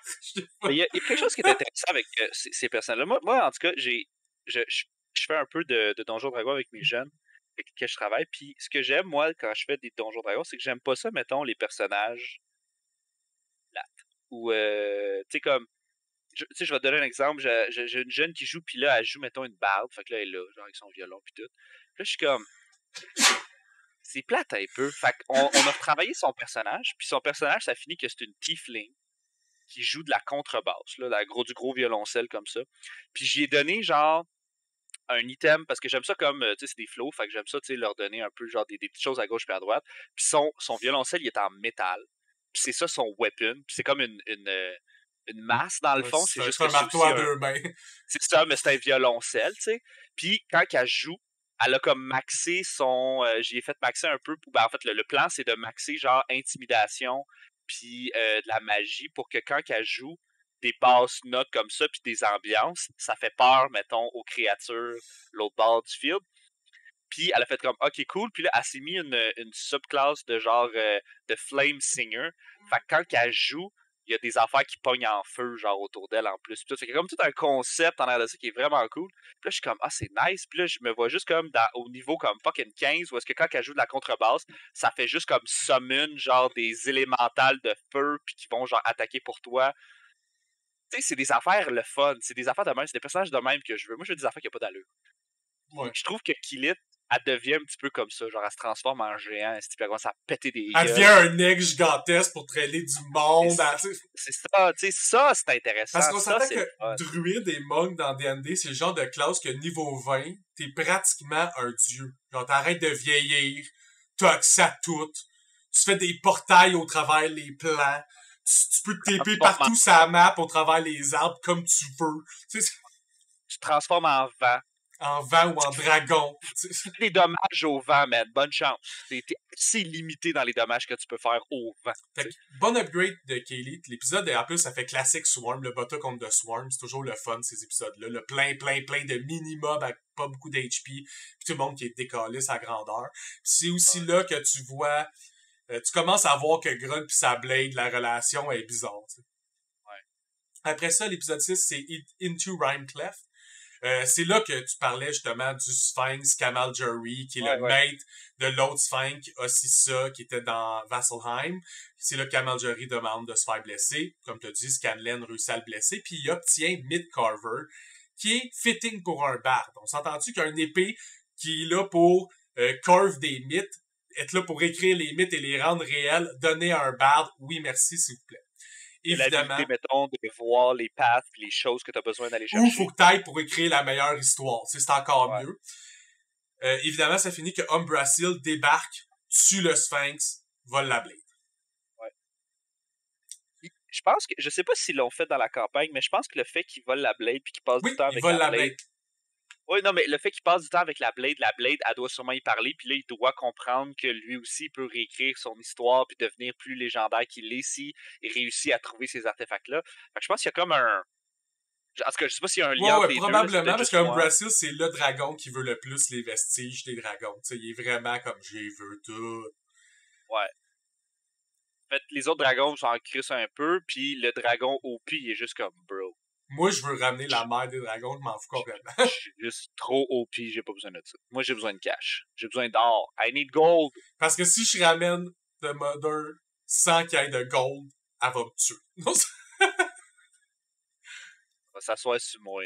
Il y a quelque chose qui est intéressant avec ces personnes-là. Moi, en tout cas, je fais un peu de Donjons Dragons avec mes jeunes avec lesquels je travaille. Puis ce que j'aime, moi, quand je fais des Donjons Dragons, c'est que j'aime pas ça, mettons, les personnages plates. Ou, tu sais, comme, tu sais, je vais te donner un exemple. J'ai une jeune qui joue, puis là, elle joue, mettons, une barde. Fait que là, elle est là, genre avec son violon, puis tout. Puis là, je suis comme, c'est plate un peu. Fait qu'on a retravaillé son personnage, puis son personnage, ça finit que c'est une tiefling qui joue de la contrebasse, là, du gros violoncelle comme ça. Puis j'y ai donné, genre, un item, parce que j'aime ça comme, tu sais, c'est des flows, fait que j'aime ça, tu sais, leur donner un peu, genre, des petites choses à gauche et à droite. Puis son violoncelle, il est en métal. Puis c'est ça son weapon. Puis c'est comme une masse, dans le fond. C'est juste un marteau à deux mains. C'est ça, mais c'est un violoncelle, tu sais. Puis quand elle joue, elle a comme maxé son... j'y ai fait maxer un peu. Ben, en fait, le plan, c'est de maxer genre intimidation puis de la magie pour que quand elle joue des basses notes comme ça puis des ambiances, ça fait peur, mettons, aux créatures l'autre bord du field. Puis elle a fait comme, OK, cool. Puis là, elle s'est mis une subclasse de genre de Flame Singer. Fait que quand elle joue, il y a des affaires qui pognent en feu, genre autour d'elle en plus. Puis tout, c'est comme tout un concept en arrière de ça qui est vraiment cool. Puis là, je suis comme, ah, c'est nice. Puis là, je me vois juste comme au niveau comme fucking 15, où est-ce que quand elle joue de la contrebasse, ça fait juste comme summon, genre des élémentales de feu, puis qui vont genre attaquer pour toi. Tu sais, c'est des affaires le fun. C'est des affaires de même, c'est des personnages de même que je veux. Moi, je veux des affaires qui n'ont pas d'allure. Ouais. Je trouve que Killith, elle devient un petit peu comme ça. Genre, elle se transforme en géant. Elle commence à péter des Elle devient un aigle gigantesque pour traîner du monde. C'est ça, tu sais, ça, c'est intéressant. Parce qu'on s'entend que fun. druide et monk dans D&D, c'est le genre de classe que niveau 20, t'es pratiquement un dieu. Genre, t'arrêtes de vieillir, t'as accès à tout, tu fais des portails au travers les plans, tu peux te TP partout sur la map au travers les arbres comme tu veux. Tu te transformes en vent. En vent ou en dragon. Les dommages au vent, man. Bonne chance. T'es assez limité dans les dommages que tu peux faire au vent. Fait que, bon upgrade de Kaylee. L'épisode, en plus, ça fait classique Swarm, le Bota contre de Swarm. C'est toujours le fun, ces épisodes-là. Le plein de mini-mobs avec pas beaucoup d'HP. Puis tout le monde qui est décalé à grandeur. C'est aussi là que tu vois... tu commences à voir que Grunt pis sa Blade, la relation est bizarre. T'sais. Ouais. Après ça, l'épisode 6, c'est Into Rhymeclef. C'est là que tu parlais justement du Sphinx Kamal Jury, qui est le maître de l'autre Sphinx, Ossissa, qui était dans Vasselheim. C'est là que Kamal Jury demande de se faire blesser. Comme tu as dit, Scanlan réussit à le blesser, puis il obtient Midcarver, qui est fitting pour un bard. On s'entend-tu qu'un épée qui est là pour carve des mythes, être là pour écrire les mythes et les rendre réels, donner à un bard, oui merci s'il vous plaît. Évidemment. L'habilité, mettons, de voir les paths, les choses que tu as besoin d'aller chercher. Ou faut que t'ailles pour écrire la meilleure histoire. C'est encore mieux. Évidemment, ça finit que Umbrasil débarque, tue le Sphinx, vole la Blade. Ouais. Je pense que, je sais pas s'ils l'ont fait dans la campagne, mais je pense que le fait qu'il vole la Blade puis qu'il passe du temps avec la Blade. Oui, non, mais le fait qu'il passe du temps avec la Blade, elle doit sûrement y parler, puis là, il doit comprendre que lui aussi peut réécrire son histoire puis devenir plus légendaire qu'il est s'il réussit à trouver ces artefacts-là. Fait que je pense qu'il y a comme un... En tout cas, je sais pas s'il y a un lien entre les probablement, deux, parce qu'Umbrasil, c'est le dragon qui veut le plus les vestiges des dragons. T'sais, il est vraiment comme « j'y veux tout ». Ouais. En fait, les autres dragons s'en crissent un peu, puis le dragon OP, il est juste comme « bro ». Moi, je veux ramener la mère des dragons, je m'en fous complètement. Je suis juste trop OP, j'ai pas besoin de ça. Moi, j'ai besoin de cash. J'ai besoin d'or. I need gold. Parce que si je ramène The Mother sans qu'il y ait de gold, elle va me tuer. Elle va s'asseoir sur moi.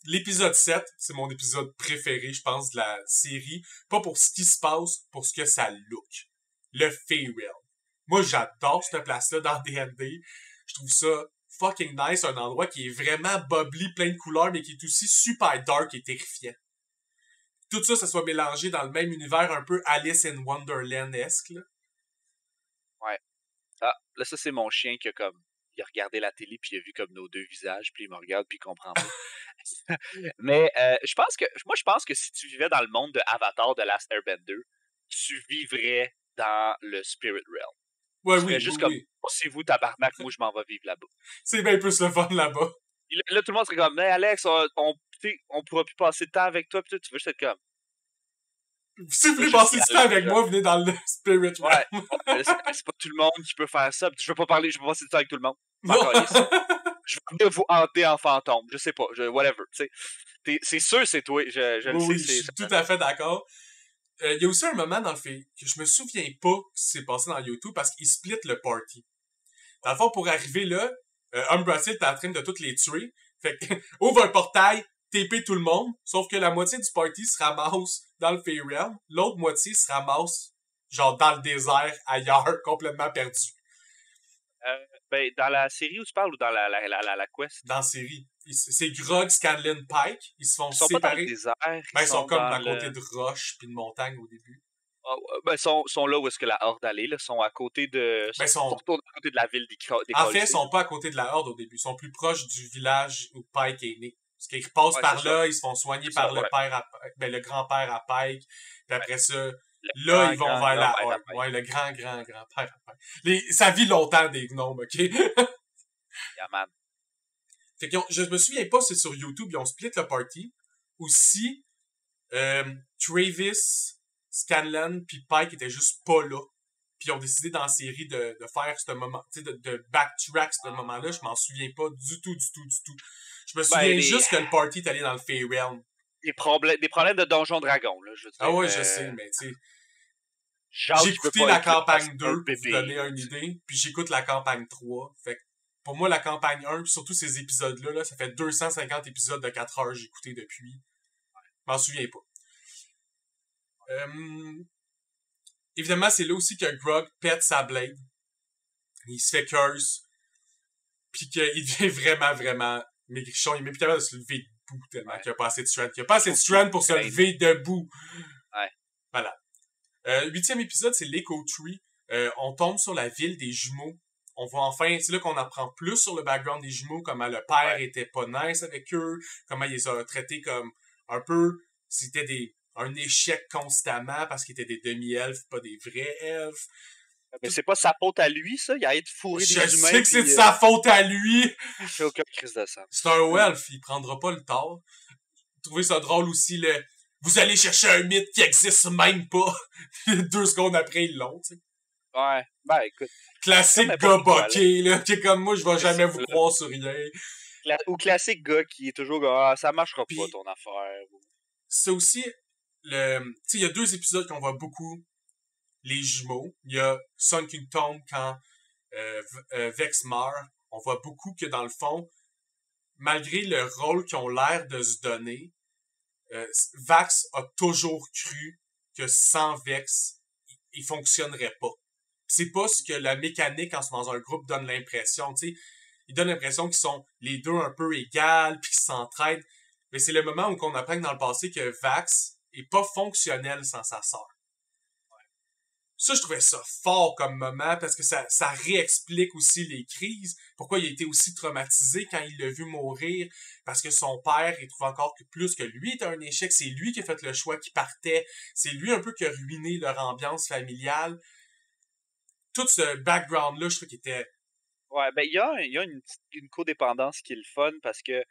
L'épisode 7, c'est mon épisode préféré, je pense, de la série. Pas pour ce qui se passe, pour ce que ça look. Le Feyrealm. Moi, j'adore cette place-là dans D&D. Je trouve ça fucking nice, un endroit qui est vraiment bubbly, plein de couleurs, mais qui est aussi super dark et terrifiant. Tout ça, ça soit mélangé dans le même univers un peu Alice in Wonderland-esque, là. Ouais. Ah, là, ça, c'est mon chien qui a comme... Il a regardé la télé, puis il a vu comme nos deux visages, puis il me regarde, puis il comprend pas. Mais je pense que si tu vivais dans le monde de Avatar de Last Airbender, tu vivrais dans le Spirit Realm. Ouais, tu serais juste comme, c'est vous, tabarnak, moi, je m'en vais vivre là-bas. C'est bien plus le fun là-bas. Là, tout le monde serait comme, mais Alex, on pourra plus passer de temps avec toi, puis tu veux juste être comme... Si vous voulez passer du temps avec moi, venez dans le Spirit Realm. Ouais, c'est pas tout le monde qui peut faire ça. Je veux pas passer du temps avec tout le monde. Je vais venir vous hanter en fantôme. Je sais pas, whatever. C'est sûr, c'est toi. Je le sais. Oui, je suis tout à fait d'accord. Il y a aussi un moment dans le film que je me souviens pas que c'est passé dans YouTube parce qu'il split le party. Dans le fond, pour arriver là, Umbrasil est en train de toutes les tuer. Fait que, ouvre un portail, TP tout le monde, sauf que la moitié du party se ramasse dans le Feyrealm, l'autre moitié se ramasse genre dans le désert, ailleurs, complètement perdu. Ben, dans la série où tu parles ou dans la quest? Dans la série. C'est Grog, Scanlan, Pike. Ils se font séparer. Ils sont pas dans le désert. Ben, ils sont comme à côté de roches puis de montagnes au début. Ben, ils sont là où est-ce que la Horde allait. Ils sont à côté de... Ben, à côté de la ville des En fait, ils sont pas à côté de la Horde au début. Ils sont plus proches du village où Pike est né. Parce qu'ils passent par là, ça. Ils se font soigner par le père le grand-père à Pike. Puis après ça... Là, ils vont vers la Horde. Ouais, le grand-père à Pike. Ça vit longtemps, des gnomes, OK? Yeah, man. Fait que je me souviens pas si c'est sur YouTube, ils ont split le party. Ou si Travis, Scanlan puis Pike étaient juste pas là. Puis ils ont décidé dans la série de faire ce moment, tu sais, de backtrack ce moment-là. Je m'en souviens pas du tout. Je me souviens juste que le party est allé dans le Feyrealm. Des problèmes de Donjon Dragon, là, je veux dire. Ah ouais, je sais, mais tu sais... J'ai écouté la campagne 2 pour vous donner une idée, puis j'écoute la campagne 3. Fait que pour moi, la campagne 1, puis surtout ces épisodes-là, là, ça fait 250 épisodes de 4 heures que j'ai écouté depuis. Je m'en souviens pas. Évidemment, c'est là aussi que Grog pète sa blade. Il se fait curse. Puis qu'il devient vraiment maigrichon. Il est même plus capable de se lever debout tellement qu'il n'y a pas assez de strength. Il n'y a pas assez de strength pour se lever debout. Ouais. Voilà. 8e épisode, c'est l'Echo Tree. On tombe sur la ville des jumeaux. On voit enfin, c'est là qu'on apprend plus sur le background des jumeaux, comment le père était pas nice avec eux, comment il les a traités comme un peu, c'était un échec constamment parce qu'ils étaient des demi-elfes, pas des vrais elfes. Mais c'est pas sa faute à lui, ça. Il a été fourré des Je humains. sais que c'est de sa faute à lui! Fait aucun crise de sang. C'est un elfe, il prendra pas le tort. Trouvez ça drôle aussi, vous allez chercher un mythe qui existe même pas. 2 secondes après, ils l'ont, tu sais. Ouais, ben écoute. Classique gars boqué, là, qui est comme moi, je vais jamais vous croire sur rien. Ou classique gars qui est toujours ah, ça marchera pas ton affaire. C'est aussi tu sais, il y a 2 épisodes qu'on voit beaucoup les jumeaux. Il y a Sun Kingdom quand Vex meurt. On voit beaucoup que dans le fond, malgré le rôle qu'ils ont l'air de se donner, Vax a toujours cru que sans Vex, il fonctionnerait pas. C'est pas ce que la mécanique dans un groupe donne l'impression, tu sais. Il donne l'impression qu'ils sont les deux un peu égales puis qu'ils s'entraident. Mais c'est le moment où on apprend dans le passé que Vax est pas fonctionnel sans sa sœur. Ça, je trouvais ça fort comme moment parce que ça réexplique aussi les crises. Pourquoi il a été aussi traumatisé quand il l'a vu mourir. Parce que son père, il trouve encore que plus que lui était un échec. C'est lui qui a fait le choix qui partait. C'est lui un peu qui a ruiné leur ambiance familiale. Tout ce background-là, je trouve qu'il était... Ouais, ben il y a une codépendance qui est le fun parce que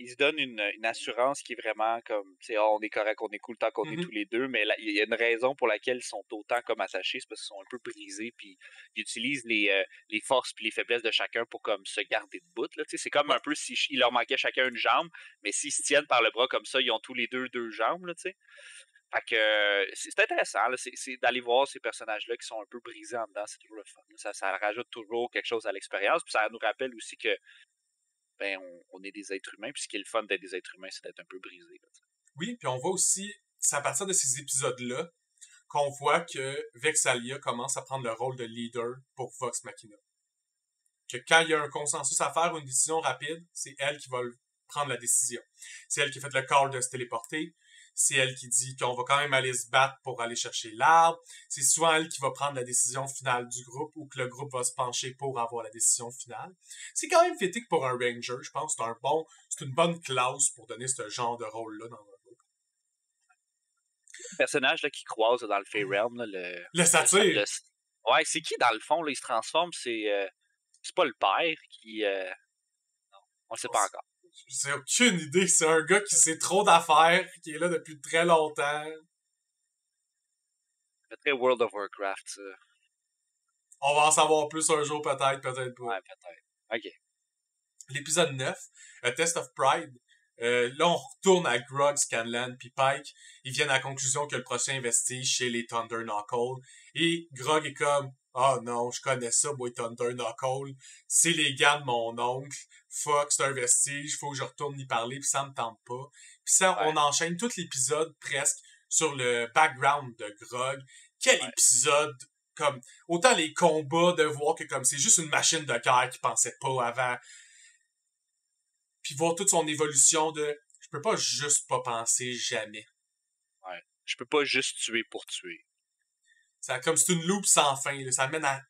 il se donne une assurance qui est vraiment comme, tu sais, on est correct, on est cool tant qu'on est tous les deux, mais il y a une raison pour laquelle ils sont autant comme attachés, c'est parce qu'ils sont un peu brisés, puis ils utilisent les forces puis les faiblesses de chacun pour comme se garder debout, là, tu sais, c'est comme un peu si il leur manquait chacun une jambe, mais s'ils se tiennent par le bras comme ça, ils ont tous les deux jambes, là, tu sais. Fait que c'est intéressant, là, c'est d'aller voir ces personnages-là qui sont un peu brisés en dedans, c'est toujours le fun. Ça rajoute toujours quelque chose à l'expérience, puis ça nous rappelle aussi que ben, on est des êtres humains, puis ce qui est le fun d'être des êtres humains, c'est d'être un peu brisé. Là, oui, puis on voit aussi, c'est à partir de ces épisodes-là qu'on voit que Vexalia commence à prendre le rôle de leader pour Vox Machina. Que quand il y a un consensus à faire, une décision rapide, c'est elle qui va prendre la décision. C'est elle qui fait le call de se téléporter. C'est elle qui dit qu'on va quand même aller se battre pour aller chercher l'arbre. C'est souvent elle qui va prendre la décision finale du groupe ou que le groupe va se pencher pour avoir la décision finale. C'est quand même fétique pour un ranger, je pense. C'est une bonne classe pour donner ce genre de rôle-là dans un groupe. Le personnage là, qui croise dans le Fey Realm, là, le satyre. Ouais, c'est qui dans le fond, là, il se transforme, c'est pas le père qui... Non, on le sait pas encore. J'ai aucune idée. C'est un gars qui sait trop d'affaires, qui est là depuis très longtemps. C'est très World of Warcraft, ça. On va en savoir plus un jour, peut-être pas. Ouais, peut-être. OK. L'épisode 9, A Test of Pride. Là, on retourne à Grog, Scanlan puis Pike. Ils viennent à la conclusion que le prochain vestige chez les Thunder Knuckle. Et Grog est comme, oh non, je connais ça, moi, Thunder Knuckle. C'est les gars de mon oncle. Fuck, c'est un vestige, faut que je retourne y parler, puis ça me tente pas. Puis ça, on enchaîne tout l'épisode presque sur le background de Grog. Quel épisode, comme, autant les combats de voir que comme c'est juste une machine de guerre qui pensait pas avant. Puis voir toute son évolution de je peux pas juste pas penser jamais. Ouais. Je peux pas juste tuer pour tuer. C'est comme c'est une loupe sans fin. Là. Ça mène à.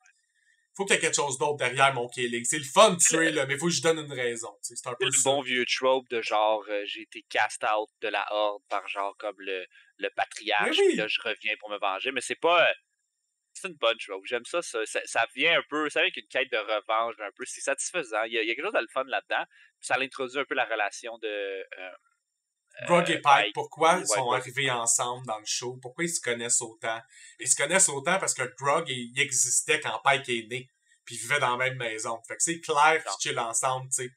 Faut qu'il y ait quelque chose d'autre derrière mon killing. C'est le fun de tuer, là, mais faut que je donne une raison. C'est un peu le bon vieux trope de genre j'ai été cast out de la horde par genre comme le patriarche, puis là je reviens pour me venger. Mais c'est pas. C'est une bonne trope. J'aime ça, ça vient un peu. Ça vient avec une quête de revanche, un peu. C'est satisfaisant. Il y a quelque chose de le fun là-dedans. Puis ça l'introduit un peu la relation de. Grog et Pike, pourquoi ils sont arrivés ensemble dans le show? Pourquoi ils se connaissent autant? Ils se connaissent autant parce que Grog, il existait quand Pike est né. Puis ils vivaient dans la même maison. Fait que c'est clair qu'ils chillent ensemble, tu sais.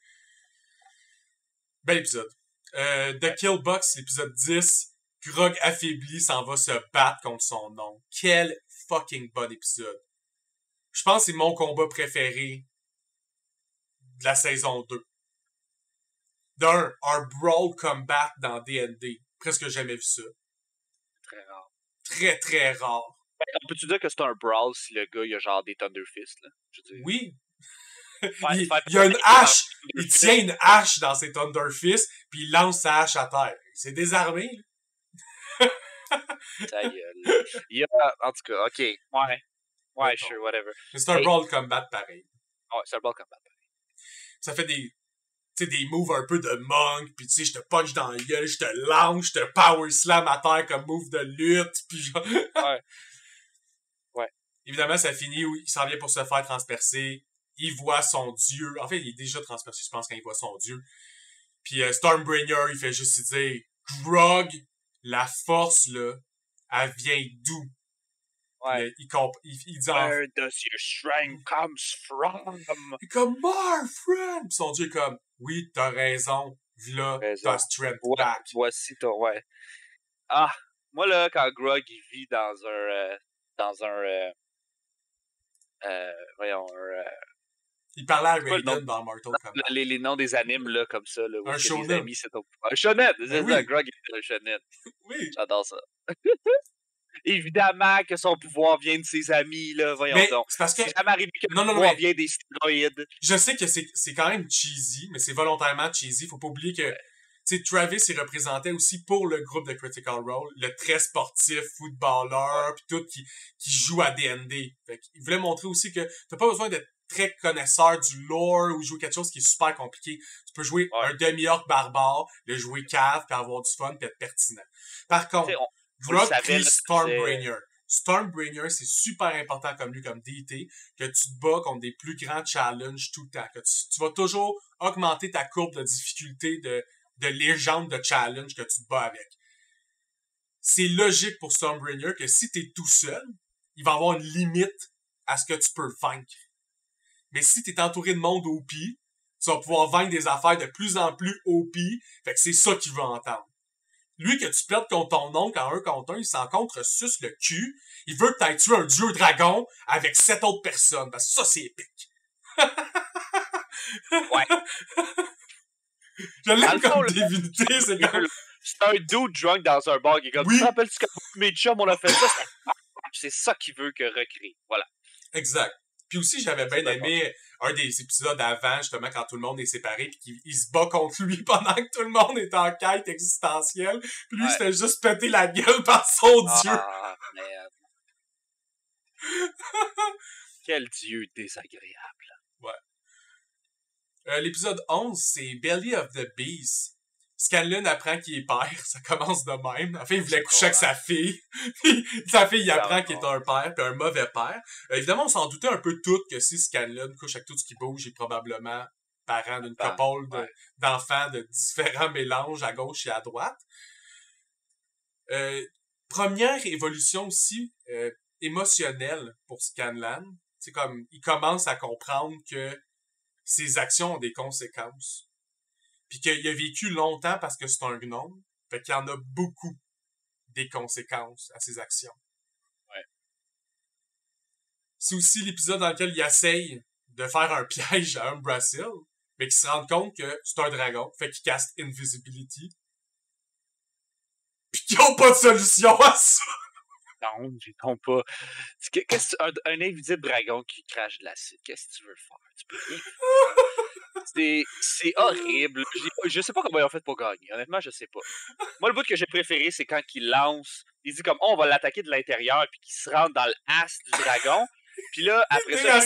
Bel épisode. The Kill Box, l'épisode 10. Grog affaibli s'en va se battre contre son nom. Quel fucking bon épisode. Je pense que c'est mon combat préféré de la saison 2. Un brawl combat dans D&D. Presque jamais vu ça. Très rare. Très, très rare. Peux-tu dire que c'est un brawl si le gars, il a genre des Thunder Fists, là? Je veux dire... Oui. Il y a une hache. Il tient une hache dans ses Thunder Fists, puis il lance sa hache à terre. C'est désarmé. Ta gueule. Il y a... En tout cas, OK. Ouais, sure, whatever. Mais c'est un brawl combat pareil. Ouais, c'est un brawl combat pareil. Ça fait des... tu sais, des moves un peu de monk, pis tu sais, je te punch dans la gueule, je te lance, je te power slam à terre comme move de lutte, pis genre... Ouais. Ouais. Évidemment, ça finit où il s'en vient pour se faire transpercer, il voit son dieu, en fait, il est déjà transpercé, je pense, quand il voit son dieu, pis Stormbringer, il fait juste dire, Grog, la force, là, elle vient d'où? Ouais. Il dit en... Where does your strength comes from? Il est comme, my friend! Pis son dieu est comme, oui, t'as raison, v'là, ta strength back. Voici ton, ouais. Ah, moi là, quand Grog, il vit dans voyons, Il parlait à Raiden dans Mortal Kombat. Les noms des animes, là, comme ça, là, où Un est-ce que shonen. les amis, c'est ton pouvoir. Un shonen! C'est oui. ça, Grog est un shonen. Oui. J'adore ça. Évidemment que son pouvoir vient de ses amis, là, voyons mais donc. c'est parce que... C'est jamais arrivé que le pouvoir vient des stéroïdes. Je sais que c'est quand même cheesy, mais c'est volontairement cheesy. Faut pas oublier que, tu sais, Travis, il représentait aussi pour le groupe de Critical Role, le très sportif, footballeur, pis tout, qui joue à D&D. Fait qu'il voulait montrer aussi que t'as pas besoin d'être très connaisseur du lore ou jouer quelque chose qui est super compliqué. Tu peux jouer un demi-orc barbare, le jouer cave, puis avoir du fun, puis être pertinent. Par contre, Grog crie Stormbringer. Stormbringer, c'est super important comme lui, comme DT, que tu te bats contre des plus grands challenges tout le temps. Que tu vas toujours augmenter ta courbe de difficulté de légende de challenge que tu te bats avec. C'est logique pour Stormbringer que si t'es tout seul, il va avoir une limite à ce que tu peux vaincre. Mais si t'es entouré de monde OP, tu vas pouvoir vaincre des affaires de plus en plus OP, fait que c'est ça qu'il veut entendre. Lui, que tu perdes contre ton oncle en 1 contre 1, il s'en contre suce le cul. Il veut que t'ailles tuer un dieu dragon avec 7 autres personnes. Parce que ça, c'est épique. Ouais. Je l'aime comme divinité, c'est comme... C'est un dude drunk dans un bar qui est comme, tu te rappelles-tu quand mes chums, on a fait ça? C'est ça qu'il veut que recréer. Voilà. Exact. Puis aussi, j'avais bien aimé un des épisodes avant, justement, quand tout le monde est séparé, puis qu'il se bat contre lui pendant que tout le monde est en quête existentielle. Puis lui, il se fait juste péter la gueule par son dieu. Ah, merde. Quel dieu désagréable. Ouais. L'épisode 11, c'est Belly of the Beast. Scanlan apprend qu'il est père, ça commence de même. En fait, il voulait coucher avec sa fille. Sa fille, il apprend qu'il est un père, puis un mauvais père. Évidemment, on s'en doutait un peu toutes que si Scanlan couche avec tout ce qui bouge, il est probablement parent d'une couple d'enfants de différents mélanges à gauche et à droite. Première évolution aussi émotionnelle pour Scanlan. C'est comme, il commence à comprendre que ses actions ont des conséquences. Puis qu'il a vécu longtemps parce que c'est un gnome. Fait qu'il y en a beaucoup des conséquences à ses actions. Ouais. C'est aussi l'épisode dans lequel il essaye de faire un piège à Umbrasyl, mais qu'il se rend compte que c'est un dragon. Fait qu'il caste Invisibility. Puis qu'ils ont pas de solution à ça! Non, ils n'ont pas. Un invisible dragon qui crache de l'acide, qu'est-ce que tu veux faire? Tu peux rien faire. C'est horrible. Je sais pas comment ils ont fait pour gagner. Honnêtement, je sais pas. Moi, le bout que j'ai préféré, c'est quand il lance. Il dit comme, on va l'attaquer de l'intérieur, puis qu'il se rentre dans le as du dragon. Puis là, après ça,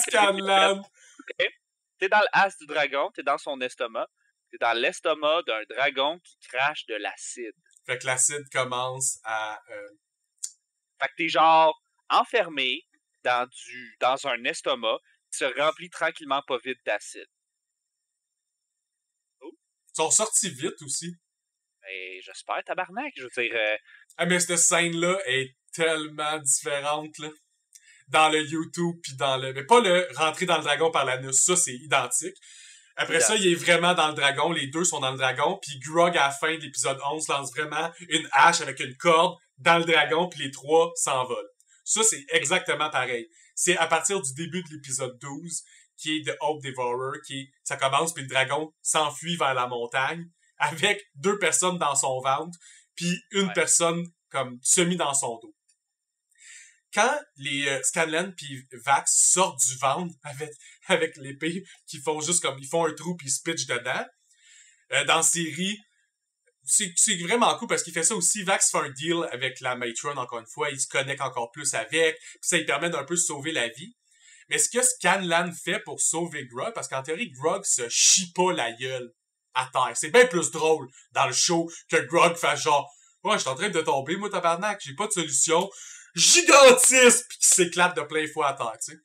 t'es dans le as du dragon, t'es dans son estomac. T'es dans l'estomac d'un dragon qui crache de l'acide. Fait que l'acide commence à... Fait que t'es genre enfermé dans un estomac qui se remplit tranquillement pas vite d'acide. Oh. Ils sont sortis vite aussi. Ben, j'espère, tabarnak. Je veux dire... Ah, mais cette scène-là est tellement différente, là. Dans le YouTube, puis dans le... Mais pas le rentrer dans le dragon par l'anus, ça, c'est identique. Après ça, il est vraiment dans le dragon, les deux sont dans le dragon, puis Grog, à la fin de l'épisode 11, lance vraiment une hache avec une corde dans le dragon, puis les trois s'envolent. Ça, c'est exactement pareil. C'est à partir du début de l'épisode 12, qui est The Hope Devourer, ça commence, puis le dragon s'enfuit vers la montagne, avec 2 personnes dans son ventre, puis une personne comme semi dans son dos. Quand les Scanlan puis Vax sortent du ventre avec l'épée, qu'ils font juste comme ils font un trou puis ils se pitchent dedans, dans la série, c'est vraiment cool parce qu'il fait ça aussi. Vax fait un deal avec la Matron encore une fois, il se connecte encore plus avec, puis ça lui permet d'un peu sauver la vie. Mais ce que Scanlan fait pour sauver Grog, parce qu'en théorie Grog se chie pas la gueule à terre. C'est bien plus drôle dans le show que Grog fasse genre « Ouais, je suis en train de tomber, moi, tabarnak, j'ai pas de solution. » Gigantesque! Puis qui s'éclate de plein fouet à terre, tu sais.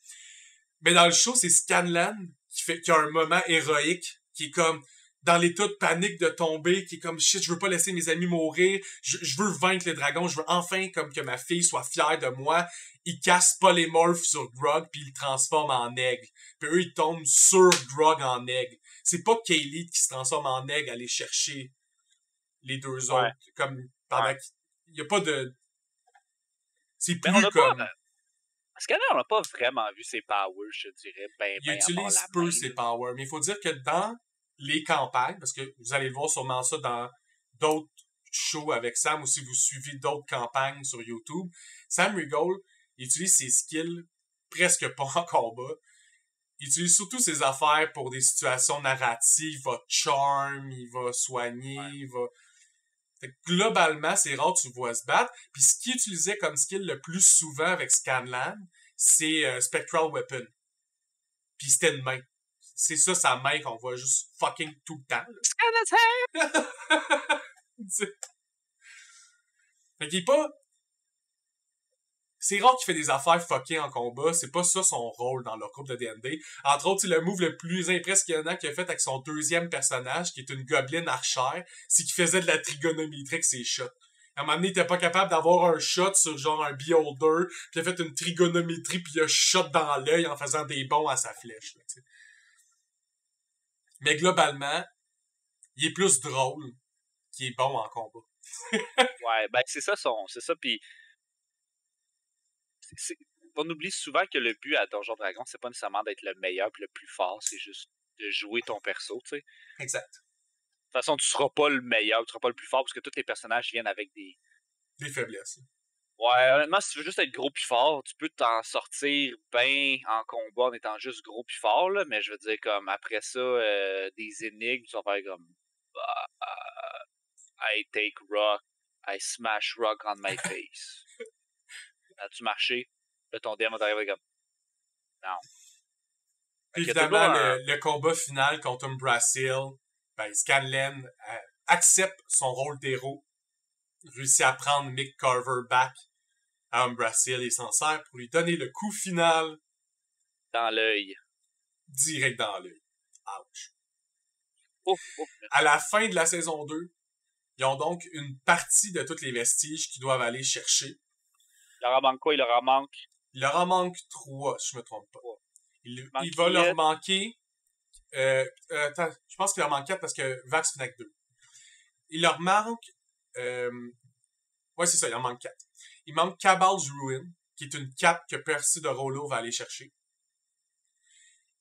Mais dans le show, c'est Scanlan qui a un moment héroïque, qui est comme dans l'état de panique de tomber, qui est comme shit, je veux pas laisser mes amis mourir, je veux vaincre les dragons, je veux enfin comme que ma fille soit fière de moi. Il casse polymorph sur Grog puis il le transforme en aigle. Puis eux ils tombent sur Grog en aigle. C'est pas Kaylee qui se transforme en aigle à aller chercher les deux Ouais. autres comme pendant Ouais. qu'il y a pas de c'est Mais plus comme parce que là, on n'a pas vraiment vu ses powers, je dirais, il à part utilise la peu main. ses Là. powers, mais il faut dire que dans les campagnes, parce que vous allez le voir sûrement ça dans d'autres shows avec Sam ou si vous suivez d'autres campagnes sur YouTube, Sam Riegel utilise ses skills presque pas en combat. Il utilise surtout ses affaires pour des situations narratives, il va charm, il va soigner, Ouais. il va... Fait que globalement, c'est rare que tu le vois se battre. Puis ce qu'il utilisait comme skill le plus souvent avec Scanlan, c'est Spectral Weapon. Puis c'était une main. C'est ça, sa main qu'on voit juste fucking tout le temps. Fait qu'il est pas... C'est rare qu'il fait des affaires fuckées en combat. C'est pas ça son rôle dans leur groupe de D&D. Entre autres, le move le plus impressionnant qu'il a fait avec son deuxième personnage, qui est une gobeline archère, c'est qu'il faisait de la trigonométrie avec ses shots. À un moment donné, il était pas capable d'avoir un shot sur genre un beholder, puis il a fait une trigonométrie, puis il a shot dans l'œil en faisant des bonds à sa flèche. Là, t'sais. Mais globalement, il est plus drôle qu'il est bon en combat. Ouais, ben c'est ça, puis on oublie souvent que le but à Donjon Dragon, c'est pas nécessairement d'être le meilleur et le plus fort, c'est juste de jouer ton perso, tu sais. Exact. De toute façon, tu seras pas le meilleur, tu seras pas le plus fort, parce que tous les personnages viennent avec des faiblesses. Ouais, honnêtement, si tu veux juste être gros pis fort, tu peux t'en sortir bien en combat en étant juste gros pis fort, là, mais je veux dire, comme, après ça, des énigmes, tu vas faire comme, I take rock, I smash rock on my face. As-tu marché? Là, ton DM va t'arriver comme, non. Puis évidemment, le combat final contre Umbrasil, ben, Scanlan accepte son rôle d'héros, réussit à prendre Mick Carver back à Umbrasil et s'en sert pour lui donner le coup final dans l'œil. Direct dans l'œil. Ouch. Ouf. À la fin de la saison 2, ils ont donc une partie de tous les vestiges qu'ils doivent aller chercher. Il leur en manque quoi? Il leur en manque 3, si je me trompe pas. Il va leur leur manquer... attends, je pense qu'il leur manque 4 parce que Vax Fnac 2. Il leur manque... ouais, c'est ça, il en manque 4. Il manque Cabal's Ruin, qui est une cape que Percy de Rollo va aller chercher.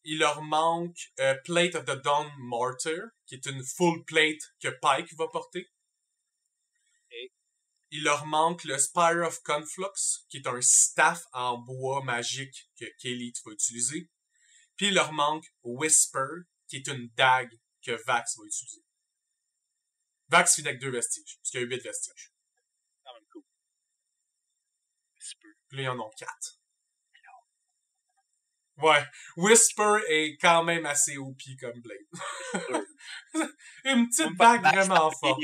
Il leur manque Plate of the Dawn Martyr, qui est une full plate que Pike va porter. Okay. Il leur manque le Spire of Conflux, qui est un staff en bois magique que Kaylee va utiliser. Puis il leur manque Whisper, qui est une dague que Vax va utiliser. Vax finit avec 2 vestiges, parce qu'il y a 8 vestiges. Quand même cool. Whisper. Puis là, ils en ont 4. Ouais, Whisper est quand même assez OP comme Blade. Une petite bague vraiment forte.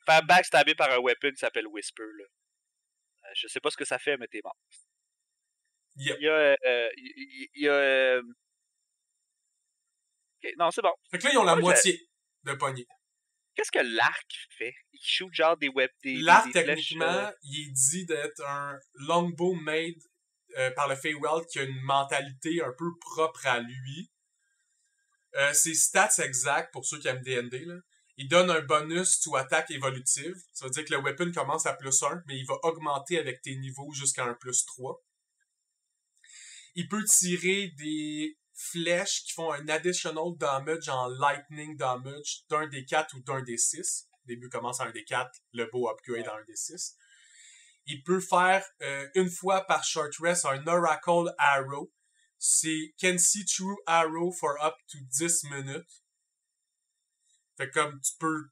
Faire backstabber par un weapon qui s'appelle Whisper, là. Je sais pas ce que ça fait, mais t'es mort. Yep. Il y a okay, non, c'est bon. Fait que là, ils ont la moitié de poignée. Qu'est-ce que l'arc fait? Il shoot genre des web... L'arc, techniquement, il est dit d'être un longbow made par le Feywild qui a une mentalité un peu propre à lui. Ses stats exacts, pour ceux qui aiment D&D, là, il donne un bonus to attaque évolutive. Ça veut dire que le weapon commence à +1, mais il va augmenter avec tes niveaux jusqu'à un +3. Il peut tirer des flèches qui font un additional damage en lightning damage d'un des 4 ou d'un des 6. Au début commence à un des 4, le beau upgrade à un des 6. Il peut faire une fois par short rest un Oracle Arrow. C'est Can See Through Arrow for up to 10 minutes. Fait comme tu peux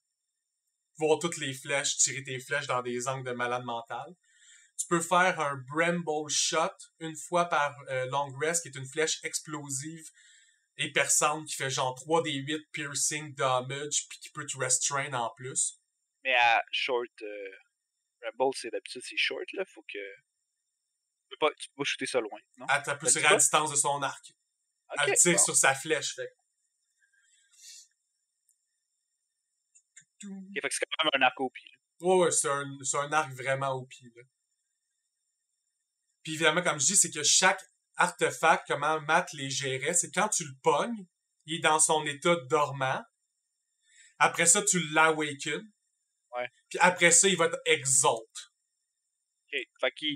voir toutes les flèches, tirer tes flèches dans des angles de malade mental. Tu peux faire un Bramble Shot une fois par long rest, qui est une flèche explosive et personne qui fait genre 3d8 piercing damage puis qui peut te restrain en plus. Mais à short, Rumble, c'est d'habitude, c'est short, là. Faut que. Tu peux pas shooter ça loin, non? Elle peut tirer à distance de son arc. Okay, elle tire sur sa flèche, fait. Okay, fait que c'est quand même un arc OP. Ouais, c'est un arc vraiment OP, là. Puis évidemment, comme je dis, c'est que chaque artefact, comment Matt les gérait, c'est quand tu le pognes, il est dans son état dormant. Après ça, tu l'awaken. Ouais. Puis après ça, il va te exalt. Ok, fait qu'il...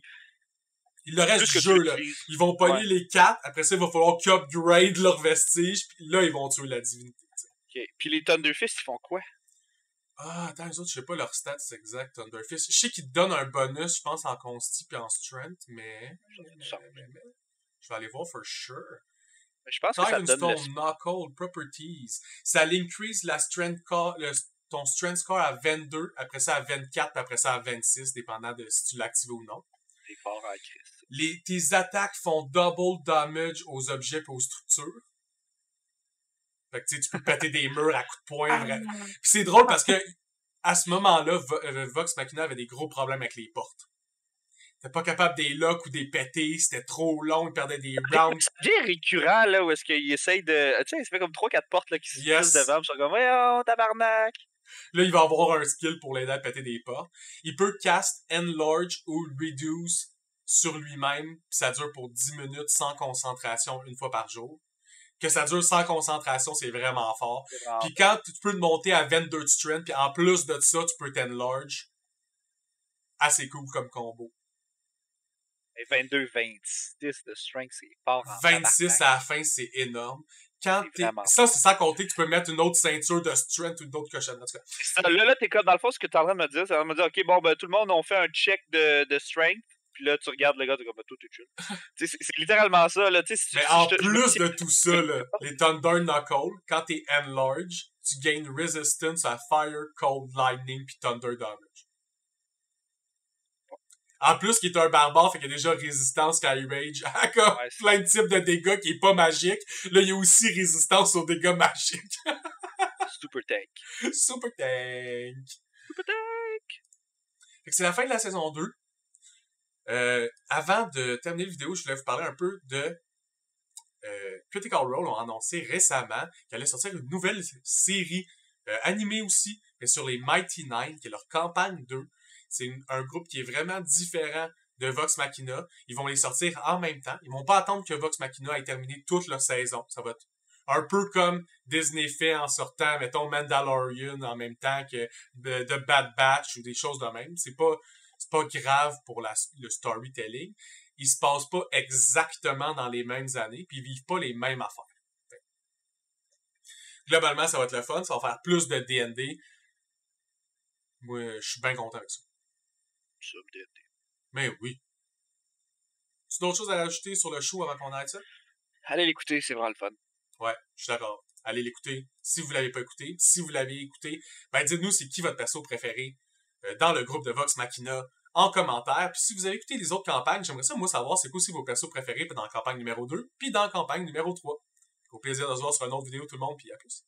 Il le reste du jeu, là. Ils vont pogner les 4, après ça, il va falloir qu'ils upgrade leur vestige, puis là, ils vont tuer la divinité. Ok, puis les Thunderfist, ils font quoi? Ah, attends, les autres, je sais pas leurs stats exacts, Thunderfist. Je sais qu'ils te donnent un bonus, je pense, en consti puis en strength, mais... Je vais aller voir for sure. Mais je pense que ça donne Stone, Knuckle, Properties. Ça increase la strength ton strength score à 22, après ça à 24, puis après ça à 26, dépendant de si tu l'actives ou non. C'est fort à Christ. Tes attaques font double damage aux objets et aux structures. Fait que tu peux péter des murs à coups de poing. Puis c'est drôle parce que à ce moment-là, Vox Machina avait des gros problèmes avec les portes. T'es pas capable des locks ou des péter, c'était trop long, il perdait des rounds. C'est bien récurrent, là, où est-ce qu'il essaye de... Tu sais, il se fait comme 3-4 portes, là, qui se glissent devant, pis ils sont comme, oh, tabarnak! Là, il va avoir un skill pour l'aider à péter des portes. Il peut cast Enlarge ou Reduce sur lui-même, pis ça dure pour 10 minutes sans concentration une fois par jour. Que ça dure sans concentration, c'est vraiment fort. Puis quand tu peux te monter à 22 de strength, puis en plus de ça, tu peux t'enlarge. Assez cool comme combo. Et 22-26 de strength, c'est fort. 26 à la fin, c'est énorme. Quand ça, c'est sans compter que tu peux mettre une autre ceinture de strength ou d'autres cochonneries. Là, t'es comme, dans le fond, ce que t'es en train de me dire, c'est de me dire, OK, bon, ben, tout le monde, on fait un check de strength. Puis là, tu regardes le gars, t'es comme, toi, t'es chill. C'est littéralement ça, là. Mais en plus de tout ça, là, les Thunder Knuckle, quand t'es enlarge, tu gagnes resistance à Fire, Cold, Lightning puis Thunder Damage. En plus, qui est un barbare, fait qu'il y a déjà résistance quand il rage. Comme plein de types de dégâts qui est pas magique. Là, il y a aussi résistance aux dégâts magiques. Super tank. Super tank. Super tank. Fait que c'est la fin de la saison 2. Avant de terminer la vidéo, je voulais vous parler un peu de Critical Role ont annoncé récemment qu'elle allait sortir une nouvelle série animée aussi, mais sur les Mighty Nine, qui est leur campagne 2. C'est un groupe qui est vraiment différent de Vox Machina. Ils vont les sortir en même temps. Ils vont pas attendre que Vox Machina ait terminé toute leur saison. Ça va être un peu comme Disney fait en sortant, mettons, Mandalorian en même temps que de Bad Batch ou des choses de même. C'est pas grave pour le storytelling. Ils se passent pas exactement dans les mêmes années, puis ils vivent pas les mêmes affaires. Globalement, ça va être le fun. Ça va faire plus de D&D. Moi, je suis bien content avec ça. Mais oui. Tu as d'autres choses à ajouter sur le show avant qu'on arrête ça? Allez l'écouter, c'est vraiment le fun. Ouais, je suis d'accord. Allez l'écouter. Si vous l'avez pas écouté, si vous l'avez écouté, ben dites-nous c'est qui votre perso préféré dans le groupe de Vox Machina en commentaire. Puis si vous avez écouté les autres campagnes, j'aimerais ça moi savoir c'est quoi aussi vos persos préférés dans la campagne numéro 2 puis dans la campagne numéro 3. Au plaisir de se voir sur une autre vidéo tout le monde, puis à plus.